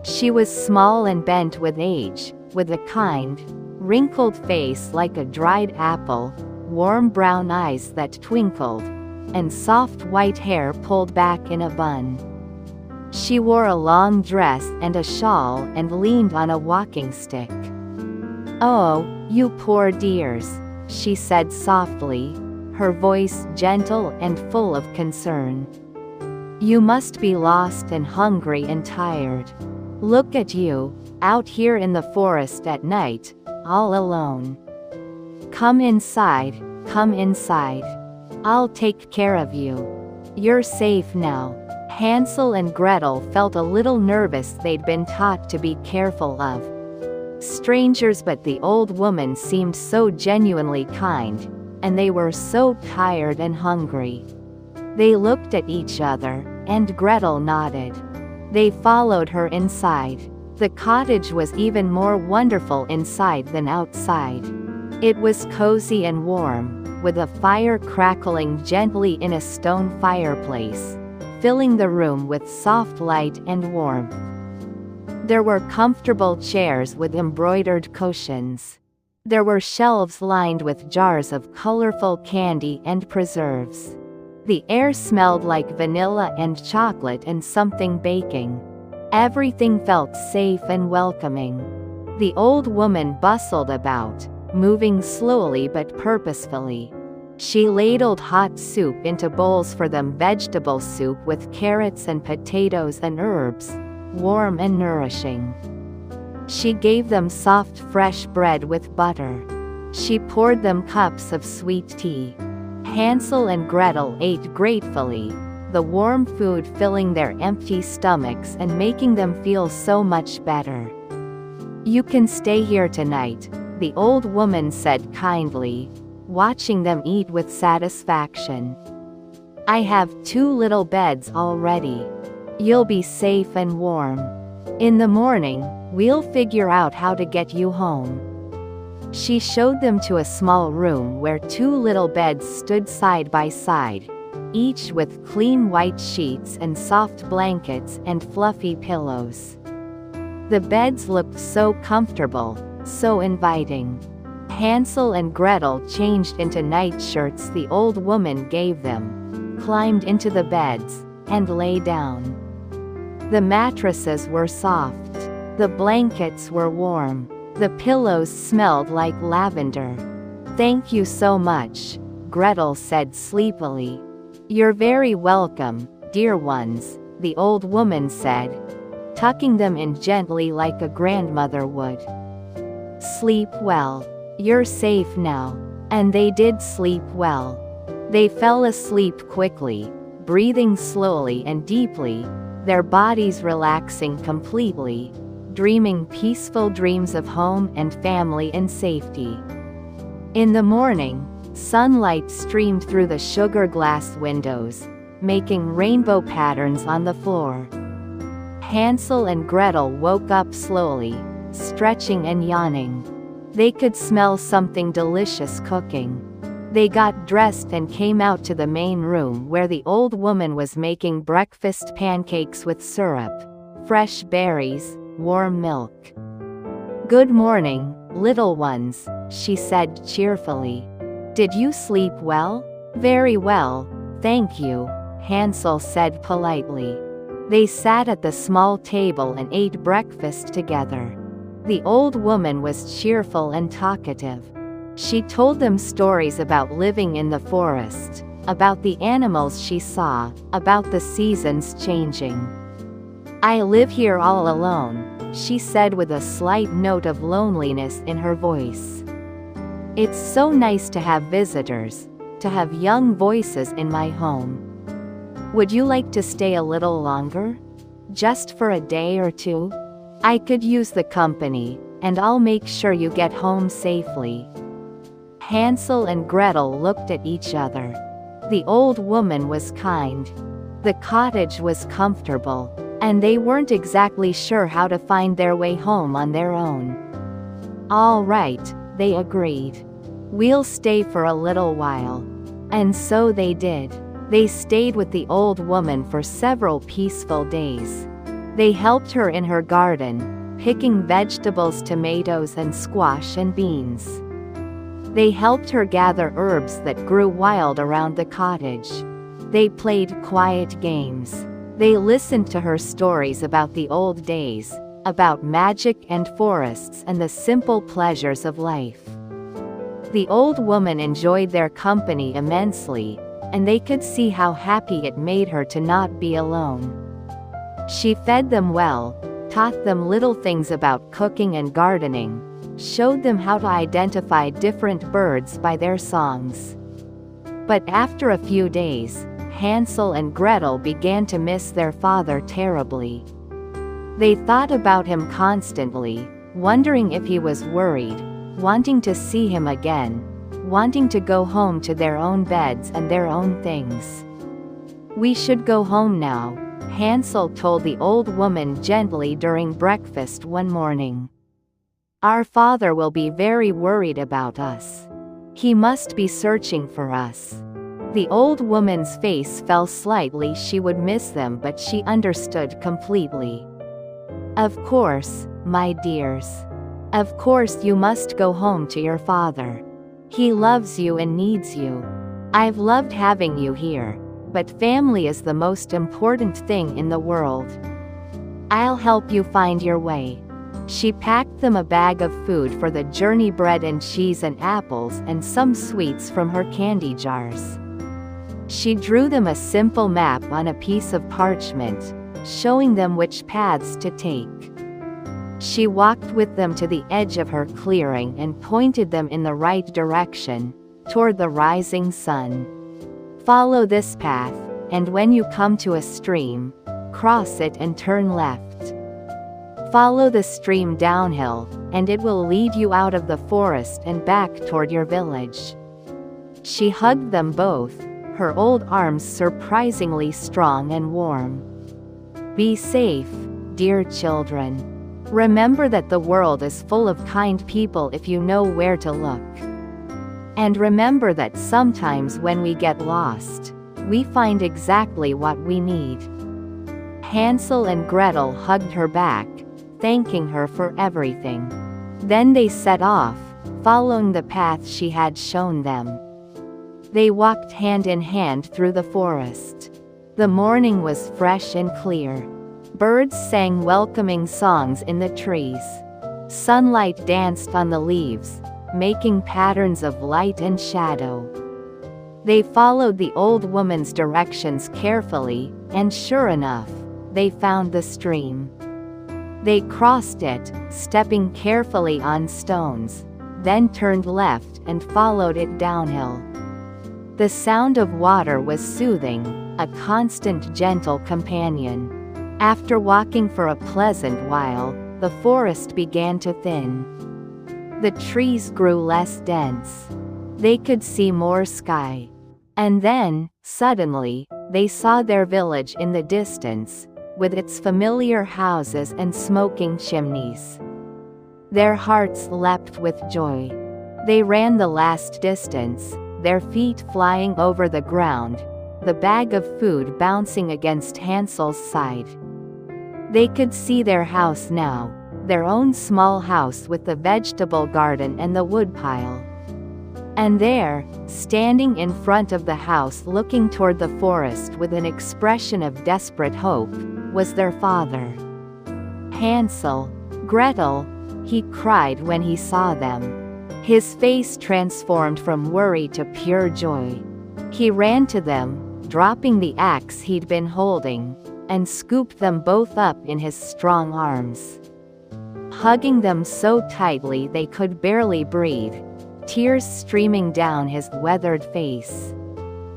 She was small and bent with age, with a kind, wrinkled face like a dried apple, warm brown eyes that twinkled, and soft white hair pulled back in a bun. She wore a long dress and a shawl and leaned on a walking stick. "Oh, you poor dears," she said softly, her voice gentle and full of concern. "You must be lost and hungry and tired. Look at you, out here in the forest at night, all alone. Come inside, come inside. I'll take care of you. You're safe now." Hansel and Gretel felt a little nervous. They'd been taught to be careful of strangers, but the old woman seemed so genuinely kind, and they were so tired and hungry. They looked at each other, and Gretel nodded. They followed her inside. The cottage was even more wonderful inside than outside. It was cozy and warm, with a fire crackling gently in a stone fireplace, filling the room with soft light and warmth. There were comfortable chairs with embroidered cushions. There were shelves lined with jars of colorful candy and preserves. The air smelled like vanilla and chocolate and something baking. Everything felt safe and welcoming. The old woman bustled about, moving slowly but purposefully. She ladled hot soup into bowls for them, vegetable soup with carrots and potatoes and herbs, warm and nourishing. She gave them soft fresh bread with butter. She poured them cups of sweet tea. Hansel and Gretel ate gratefully, the warm food filling their empty stomachs and making them feel so much better. "You can stay here tonight," the old woman said kindly, watching them eat with satisfaction. "I have 2 little beds already. You'll be safe and warm. In the morning, we'll figure out how to get you home." She showed them to a small room where 2 little beds stood side by side, each with clean white sheets and soft blankets and fluffy pillows. The beds looked so comfortable, so inviting. Hansel and Gretel changed into nightshirts the old woman gave them, climbed into the beds, and lay down. The mattresses were soft. The blankets were warm. The pillows smelled like lavender. "Thank you so much," Gretel said sleepily. "You're very welcome, dear ones," the old woman said, tucking them in gently like a grandmother would. "Sleep well. You're safe now." And they did sleep well. They fell asleep quickly, breathing slowly and deeply, their bodies relaxing completely, dreaming peaceful dreams of home and family and safety. In the morning, sunlight streamed through the sugar glass windows, making rainbow patterns on the floor. Hansel and Gretel woke up slowly, stretching and yawning. They could smell something delicious cooking. They got dressed and came out to the main room where the old woman was making breakfast pancakes with syrup, fresh berries, warm milk. "Good morning, little ones," she said cheerfully. "Did you sleep well?" "Very well, thank you," Hansel said politely. They sat at the small table and ate breakfast together. The old woman was cheerful and talkative. She told them stories about living in the forest, about the animals she saw, about the seasons changing. "I live here all alone," she said with a slight note of loneliness in her voice. It's so nice to have visitors, to have young voices in my home. Would you like to stay a little longer? Just for a day or two? I could use the company, and I'll make sure you get home safely." Hansel and Gretel looked at each other. The old woman was kind. The cottage was comfortable, and they weren't exactly sure how to find their way home on their own. "All right," they agreed. "We'll stay for a little while." And so they did. They stayed with the old woman for several peaceful days. They helped her in her garden, picking vegetables, tomatoes and squash and beans. They helped her gather herbs that grew wild around the cottage. They played quiet games. They listened to her stories about the old days, about magic and forests and the simple pleasures of life. The old woman enjoyed their company immensely, and they could see how happy it made her to not be alone. She fed them well, taught them little things about cooking and gardening, showed them how to identify different birds by their songs. But after a few days, Hansel and Gretel began to miss their father terribly. They thought about him constantly, wondering if he was worried, wanting to see him again, wanting to go home to their own beds and their own things. "We should go home now," Hansel told the old woman gently during breakfast one morning. "Our father will be very worried about us. He must be searching for us." The old woman's face fell slightly. She would miss them, but she understood completely. "Of course, my dears. Of course you must go home to your father. He loves you and needs you. I've loved having you here, but family is the most important thing in the world. I'll help you find your way." She packed them a bag of food for the journey, bread and cheese and apples and some sweets from her candy jars. She drew them a simple map on a piece of parchment, showing them which paths to take. She walked with them to the edge of her clearing and pointed them in the right direction, toward the rising sun. "Follow this path, and when you come to a stream, cross it and turn left. Follow the stream downhill, and it will lead you out of the forest and back toward your village." She hugged them both, her old arms surprisingly strong and warm. "Be safe, dear children. Remember that the world is full of kind people if you know where to look. And remember that sometimes when we get lost, we find exactly what we need." Hansel and Gretel hugged her back, thanking her for everything. Then they set off, following the path she had shown them. They walked hand in hand through the forest. The morning was fresh and clear. Birds sang welcoming songs in the trees. Sunlight danced on the leaves, making patterns of light and shadow. They followed the old woman's directions carefully, and sure enough, they found the stream. They crossed it, stepping carefully on stones, then turned left and followed it downhill. The sound of water was soothing, a constant gentle companion. After walking for a pleasant while, the forest began to thin. The trees grew less dense. They could see more sky. And then, suddenly, they saw their village in the distance, with its familiar houses and smoking chimneys. Their hearts leapt with joy. They ran the last distance, their feet flying over the ground, the bag of food bouncing against Hansel's side. They could see their house now, their own small house with the vegetable garden and the woodpile. And there, standing in front of the house looking toward the forest with an expression of desperate hope, was their father. "Hansel, Gretel," he cried when he saw them. His face transformed from worry to pure joy. He ran to them, dropping the axe he'd been holding, and scooped them both up in his strong arms. Hugging them so tightly they could barely breathe, tears streaming down his weathered face.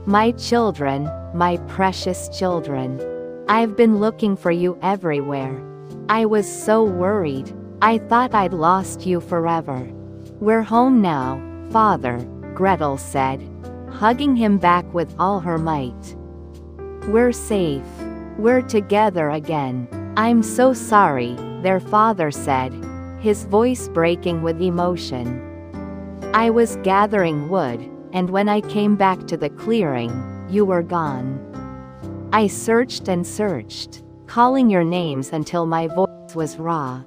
My children, my precious children. I've been looking for you everywhere. I was so worried. I thought I'd lost you forever. We're home now, Father, Gretel said, hugging him back with all her might. We're safe. We're together again. I'm so sorry, their father said, his voice breaking with emotion. I was gathering wood, and when I came back to the clearing, you were gone. I searched and searched, calling your names until my voice was raw.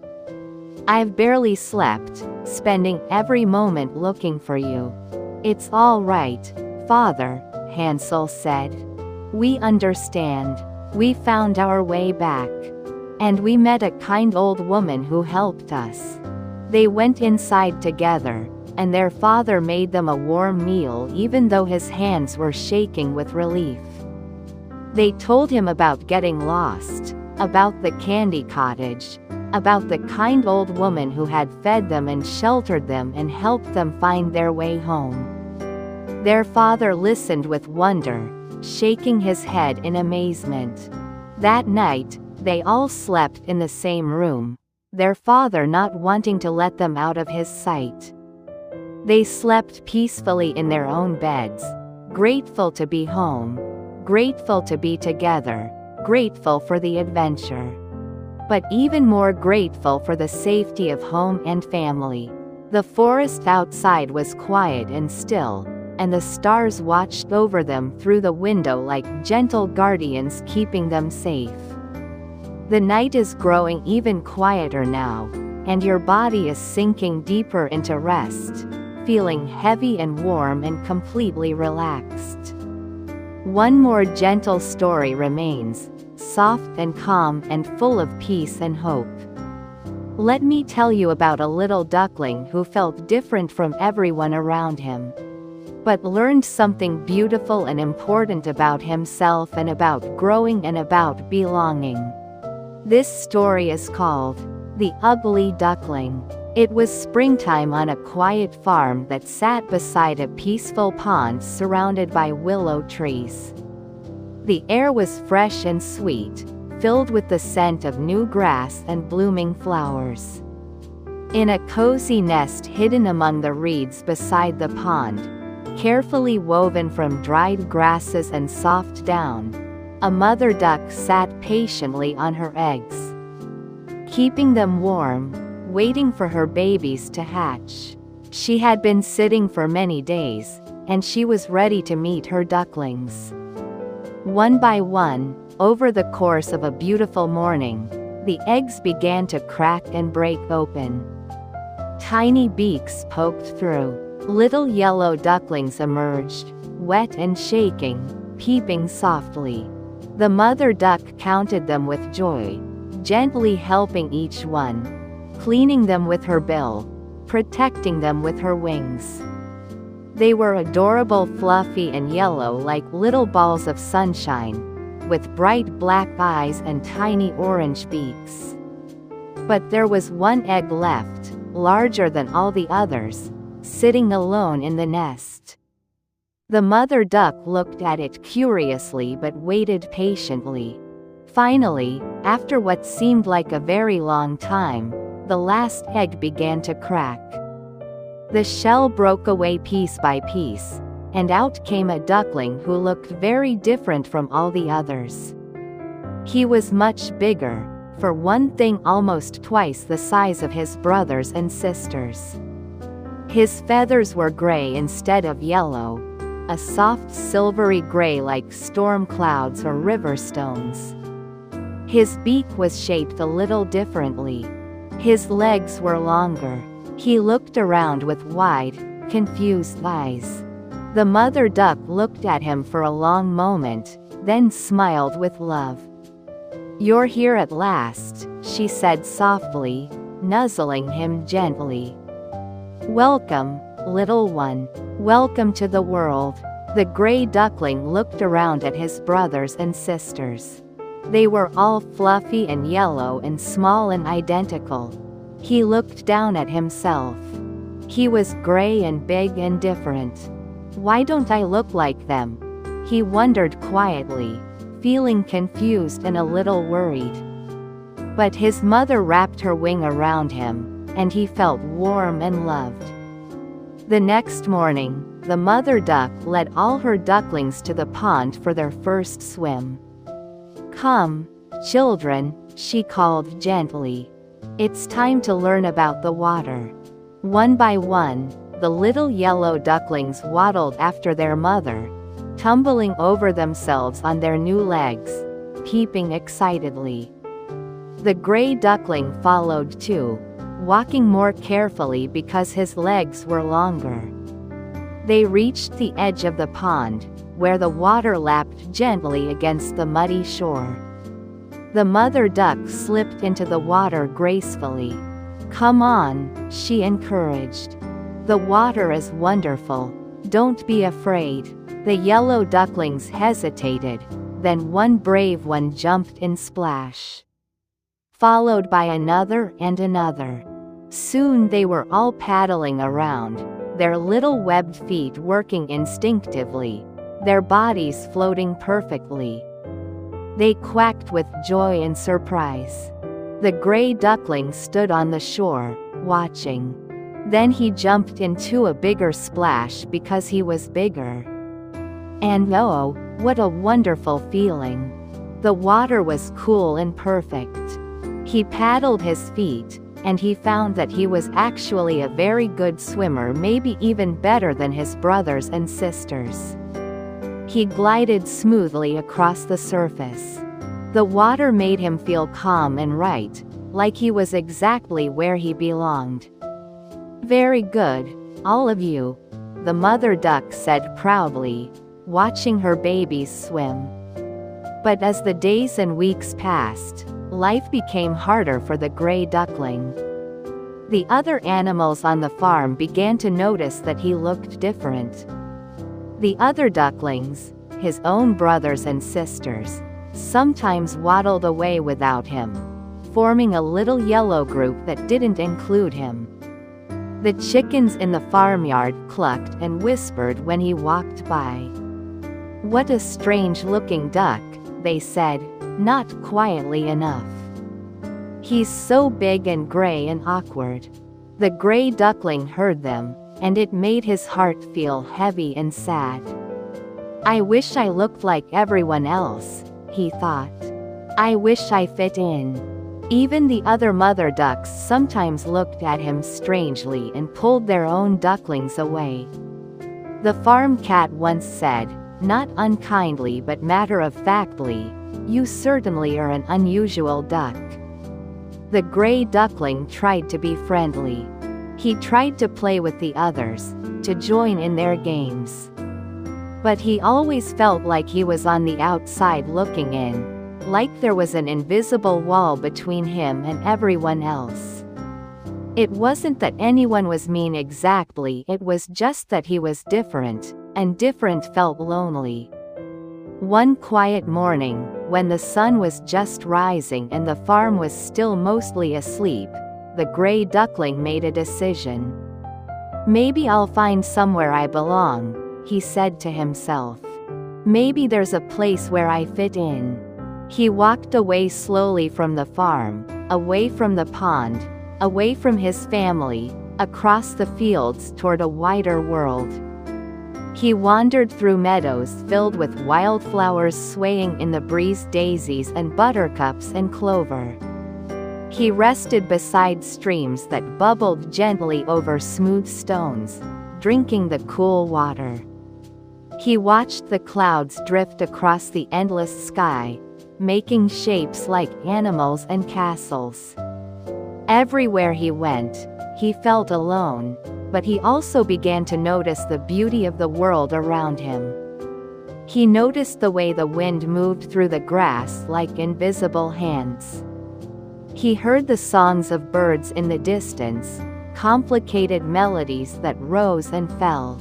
I've barely slept, spending every moment looking for you. It's all right, Father, Hansel said. We understand. We found our way back. And we met a kind old woman who helped us. They went inside together, and their father made them a warm meal even though his hands were shaking with relief. They told him about getting lost, about the candy cottage, about the kind old woman who had fed them and sheltered them and helped them find their way home. Their father listened with wonder, shaking his head in amazement. That night, they all slept in the same room, their father not wanting to let them out of his sight. They slept peacefully in their own beds, grateful to be home, grateful to be together, grateful for the adventure. But even more grateful for the safety of home and family. The forest outside was quiet and still, and the stars watched over them through the window like gentle guardians keeping them safe. The night is growing even quieter now, and your body is sinking deeper into rest, feeling heavy and warm and completely relaxed. One more gentle story remains, soft and calm and full of peace and hope. Let me tell you about a little duckling who felt different from everyone around him, but learned something beautiful and important about himself and about growing and about belonging. This story is called The Ugly Duckling. It was springtime on a quiet farm that sat beside a peaceful pond surrounded by willow trees. The air was fresh and sweet, filled with the scent of new grass and blooming flowers. In a cozy nest hidden among the reeds beside the pond, carefully woven from dried grasses and soft down, a mother duck sat patiently on her eggs, keeping them warm, waiting for her babies to hatch. She had been sitting for many days, and she was ready to meet her ducklings. One by one, over the course of a beautiful morning, the eggs began to crack and break open. Tiny beaks poked through. Little yellow ducklings emerged, wet and shaking, peeping softly. The mother duck counted them with joy, gently helping each one, cleaning them with her bill, protecting them with her wings. They were adorable, fluffy and yellow like little balls of sunshine, with bright black eyes and tiny orange beaks. But there was one egg left, larger than all the others, sitting alone in the nest. The mother duck looked at it curiously but waited patiently. Finally, after what seemed like a very long time, the last egg began to crack. The shell broke away piece by piece, and out came a duckling who looked very different from all the others. He was much bigger, for one thing almost twice the size of his brothers and sisters. His feathers were gray instead of yellow, a soft silvery gray like storm clouds or river stones. His beak was shaped a little differently. His legs were longer. He looked around with wide, confused eyes. The mother duck looked at him for a long moment, then smiled with love. "You're here at last," she said softly, nuzzling him gently. "Welcome, little one. Welcome to the world." The gray duckling looked around at his brothers and sisters. They were all fluffy and yellow and small and identical. He looked down at himself. He was gray and big and different. Why don't I look like them? He wondered quietly, feeling confused and a little worried. But his mother wrapped her wing around him, and he felt warm and loved. The next morning, the mother duck led all her ducklings to the pond for their first swim. "Come, children," she called gently. "It's time to learn about the water." One by one, the little yellow ducklings waddled after their mother, tumbling over themselves on their new legs, peeping excitedly. The gray duckling followed too, walking more carefully because his legs were longer. They reached the edge of the pond, where the water lapped gently against the muddy shore. The mother duck slipped into the water gracefully. "Come on," she encouraged. "The water is wonderful. Don't be afraid." The yellow ducklings hesitated, then one brave one jumped in splash, followed by another and another. Soon they were all paddling around, their little webbed feet working instinctively, their bodies floating perfectly. They quacked with joy and surprise. The gray duckling stood on the shore, watching. Then he jumped into a bigger splash because he was bigger. And oh, what a wonderful feeling! The water was cool and perfect. He paddled his feet, and he found that he was actually a very good swimmer, maybe even better than his brothers and sisters. He glided smoothly across the surface. The water made him feel calm and right, like he was exactly where he belonged. "Very good, all of you," the mother duck said proudly, watching her babies swim. But as the days and weeks passed, life became harder for the gray duckling. The other animals on the farm began to notice that he looked different. The other ducklings, his own brothers and sisters, sometimes waddled away without him, forming a little yellow group that didn't include him. The chickens in the farmyard clucked and whispered when he walked by. "What a strange-looking duck," they said, not quietly enough. "He's so big and gray and awkward." The gray duckling heard them, and it made his heart feel heavy and sad. "I wish I looked like everyone else," he thought. "I wish I fit in." Even the other mother ducks sometimes looked at him strangely and pulled their own ducklings away. The farm cat once said, not unkindly but matter-of-factly, "You certainly are an unusual duck." The gray duckling tried to be friendly. He tried to play with the others, to join in their games. But he always felt like he was on the outside looking in, like there was an invisible wall between him and everyone else. It wasn't that anyone was mean exactly, it was just that he was different, and different felt lonely. One quiet morning, when the sun was just rising and the farm was still mostly asleep, the gray duckling made a decision. "Maybe I'll find somewhere I belong," he said to himself. "Maybe there's a place where I fit in." He walked away slowly from the farm, away from the pond, away from his family, across the fields toward a wider world. He wandered through meadows filled with wildflowers swaying in the breeze, daisies and buttercups and clover. He rested beside streams that bubbled gently over smooth stones, drinking the cool water. He watched the clouds drift across the endless sky, making shapes like animals and castles. Everywhere he went, he felt alone, but he also began to notice the beauty of the world around him. He noticed the way the wind moved through the grass like invisible hands. He heard the songs of birds in the distance, complicated melodies that rose and fell.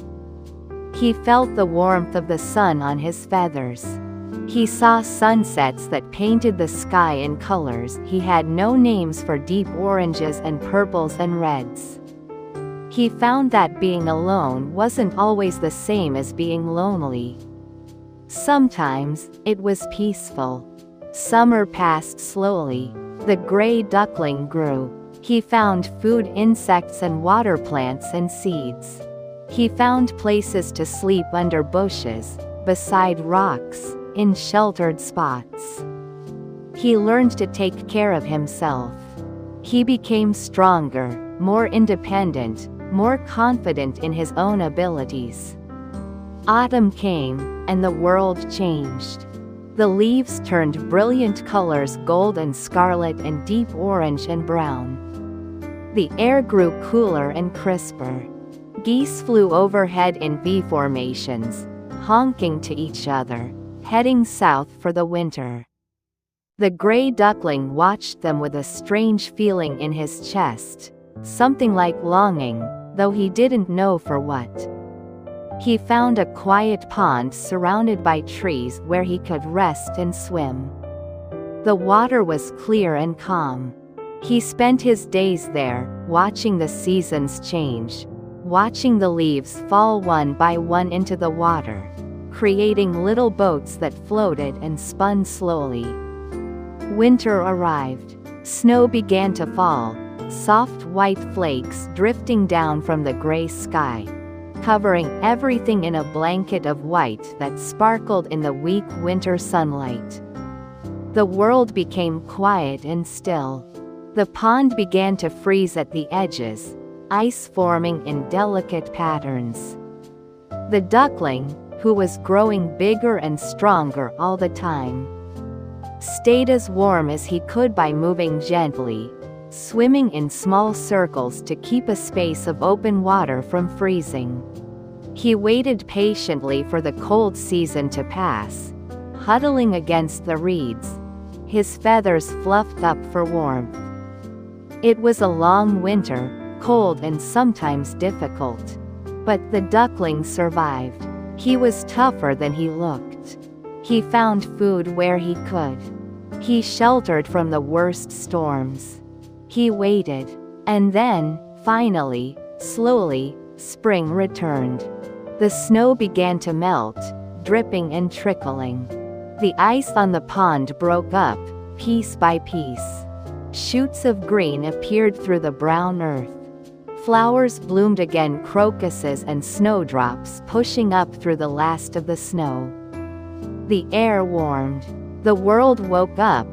He felt the warmth of the sun on his feathers. He saw sunsets that painted the sky in colors he had no names for, deep oranges and purples and reds. He found that being alone wasn't always the same as being lonely. Sometimes, it was peaceful. Summer passed slowly. The gray duckling grew. He found food, insects and water plants and seeds. He found places to sleep under bushes, beside rocks, in sheltered spots. He learned to take care of himself. He became stronger, more independent, more confident in his own abilities. Autumn came, and the world changed. The leaves turned brilliant colors, gold and scarlet and deep orange and brown. The air grew cooler and crisper. Geese flew overhead in V formations, honking to each other, heading south for the winter. The gray duckling watched them with a strange feeling in his chest, something like longing, though he didn't know for what. He found a quiet pond surrounded by trees where he could rest and swim. The water was clear and calm. He spent his days there, watching the seasons change, watching the leaves fall one by one into the water, creating little boats that floated and spun slowly. Winter arrived. Snow began to fall, soft white flakes drifting down from the gray sky, covering everything in a blanket of white that sparkled in the weak winter sunlight. The world became quiet and still. The pond began to freeze at the edges, ice forming in delicate patterns. The duckling, who was growing bigger and stronger all the time, stayed as warm as he could by moving gently, swimming in small circles to keep a space of open water from freezing. He waited patiently for the cold season to pass, huddling against the reeds, his feathers fluffed up for warmth. It was a long winter, cold and sometimes difficult. But the duckling survived. He was tougher than he looked. He found food where he could. He sheltered from the worst storms. He waited. And then, finally, slowly, spring returned. The snow began to melt, dripping and trickling. The ice on the pond broke up, piece by piece. Shoots of green appeared through the brown earth. Flowers bloomed again, crocuses and snowdrops pushing up through the last of the snow. The air warmed. The world woke up,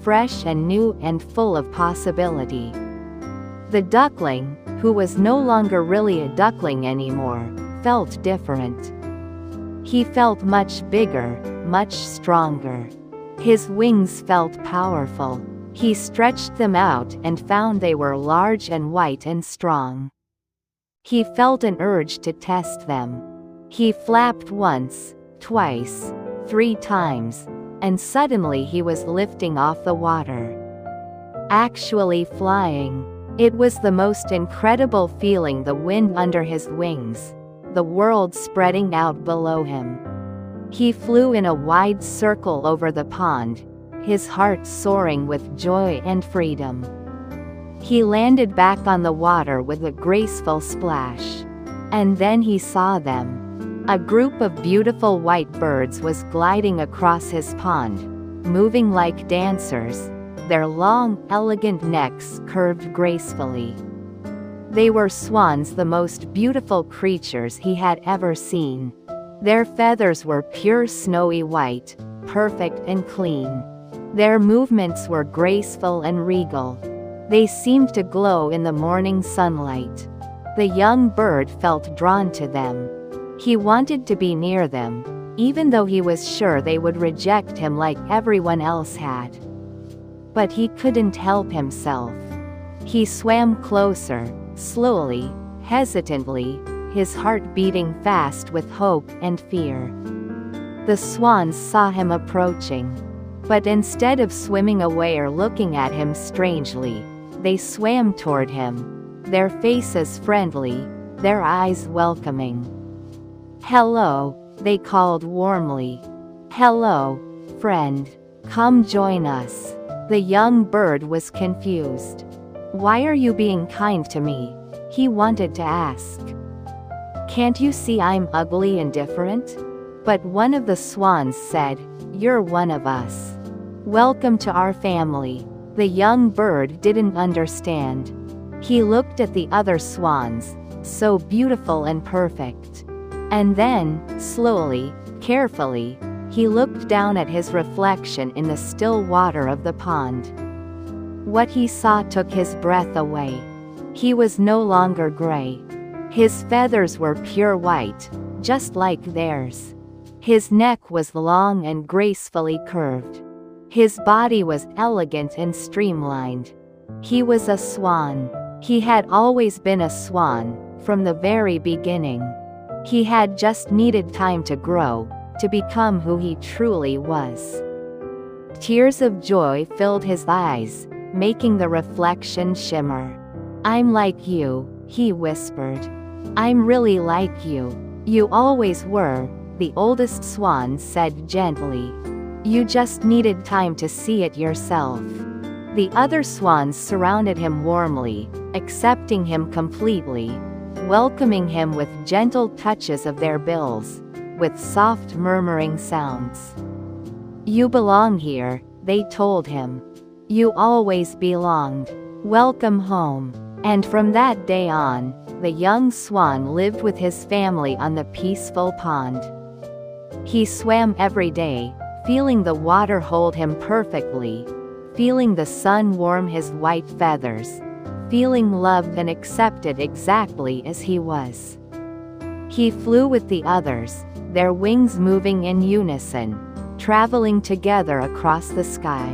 fresh and new and full of possibility. The duckling, who was no longer really a duckling anymore, felt different. He felt much bigger, much stronger. His wings felt powerful. He stretched them out and found they were large and white and strong. He felt an urge to test them. He flapped once, twice, 3 times, and suddenly he was lifting off the water. Actually flying. It was the most incredible feeling, the wind under his wings, the world spreading out below him. He flew in a wide circle over the pond, his heart soaring with joy and freedom. He landed back on the water with a graceful splash. And then he saw them. A group of beautiful white birds was gliding across his pond, moving like dancers, their long, elegant necks curved gracefully. They were swans, the most beautiful creatures he had ever seen. Their feathers were pure snowy white, perfect and clean. Their movements were graceful and regal. They seemed to glow in the morning sunlight. The young bird felt drawn to them. He wanted to be near them, even though he was sure they would reject him like everyone else had. But he couldn't help himself. He swam closer, slowly, hesitantly, his heart beating fast with hope and fear. The swans saw him approaching. But instead of swimming away or looking at him strangely, they swam toward him, their faces friendly, their eyes welcoming. "Hello," they called warmly. "Hello, friend. Come join us." The young bird was confused. "Why are you being kind to me?" He wanted to ask, "Can't you see I'm ugly and different?" But one of the swans said, "You're one of us. Welcome to our family." The young bird didn't understand. He looked at the other swans, so beautiful and perfect. And then, slowly, carefully, he looked down at his reflection in the still water of the pond. What he saw took his breath away. He was no longer gray. His feathers were pure white, just like theirs. His neck was long and gracefully curved. His body was elegant and streamlined. He was a swan. He had always been a swan, from the very beginning. He had just needed time to grow, to become who he truly was. Tears of joy filled his eyes, making the reflection shimmer. "I'm like you," he whispered. "I'm really like you. You always were," the oldest swan said gently. "You just needed time to see it yourself." The other swans surrounded him warmly, accepting him completely, welcoming him with gentle touches of their bills, with soft murmuring sounds. "You belong here," they told him. "You always belonged. Welcome home." And from that day on, the young swan lived with his family on the peaceful pond. He swam every day, feeling the water hold him perfectly, feeling the sun warm his white feathers, feeling loved and accepted exactly as he was. He flew with the others, their wings moving in unison, traveling together across the sky.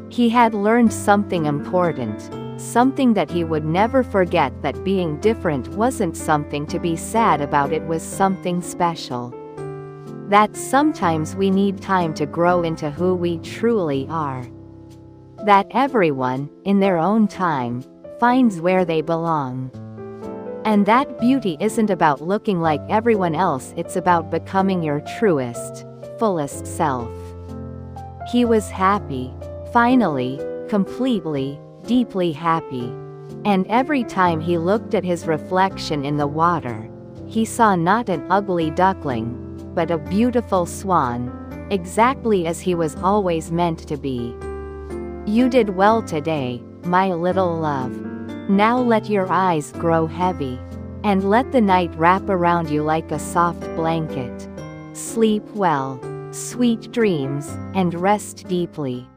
He had learned something important, something that he would never forget, that being different wasn't something to be sad about, it was something special. That sometimes we need time to grow into who we truly are. That everyone, in their own time, finds where they belong. And that beauty isn't about looking like everyone else, it's about becoming your truest, fullest self. He was happy. Finally, completely, deeply happy. And every time he looked at his reflection in the water, he saw not an ugly duckling, but a beautiful swan, exactly as he was always meant to be. You did well today, my little love. Now let your eyes grow heavy, and let the night wrap around you like a soft blanket. Sleep well, sweet dreams, and rest deeply.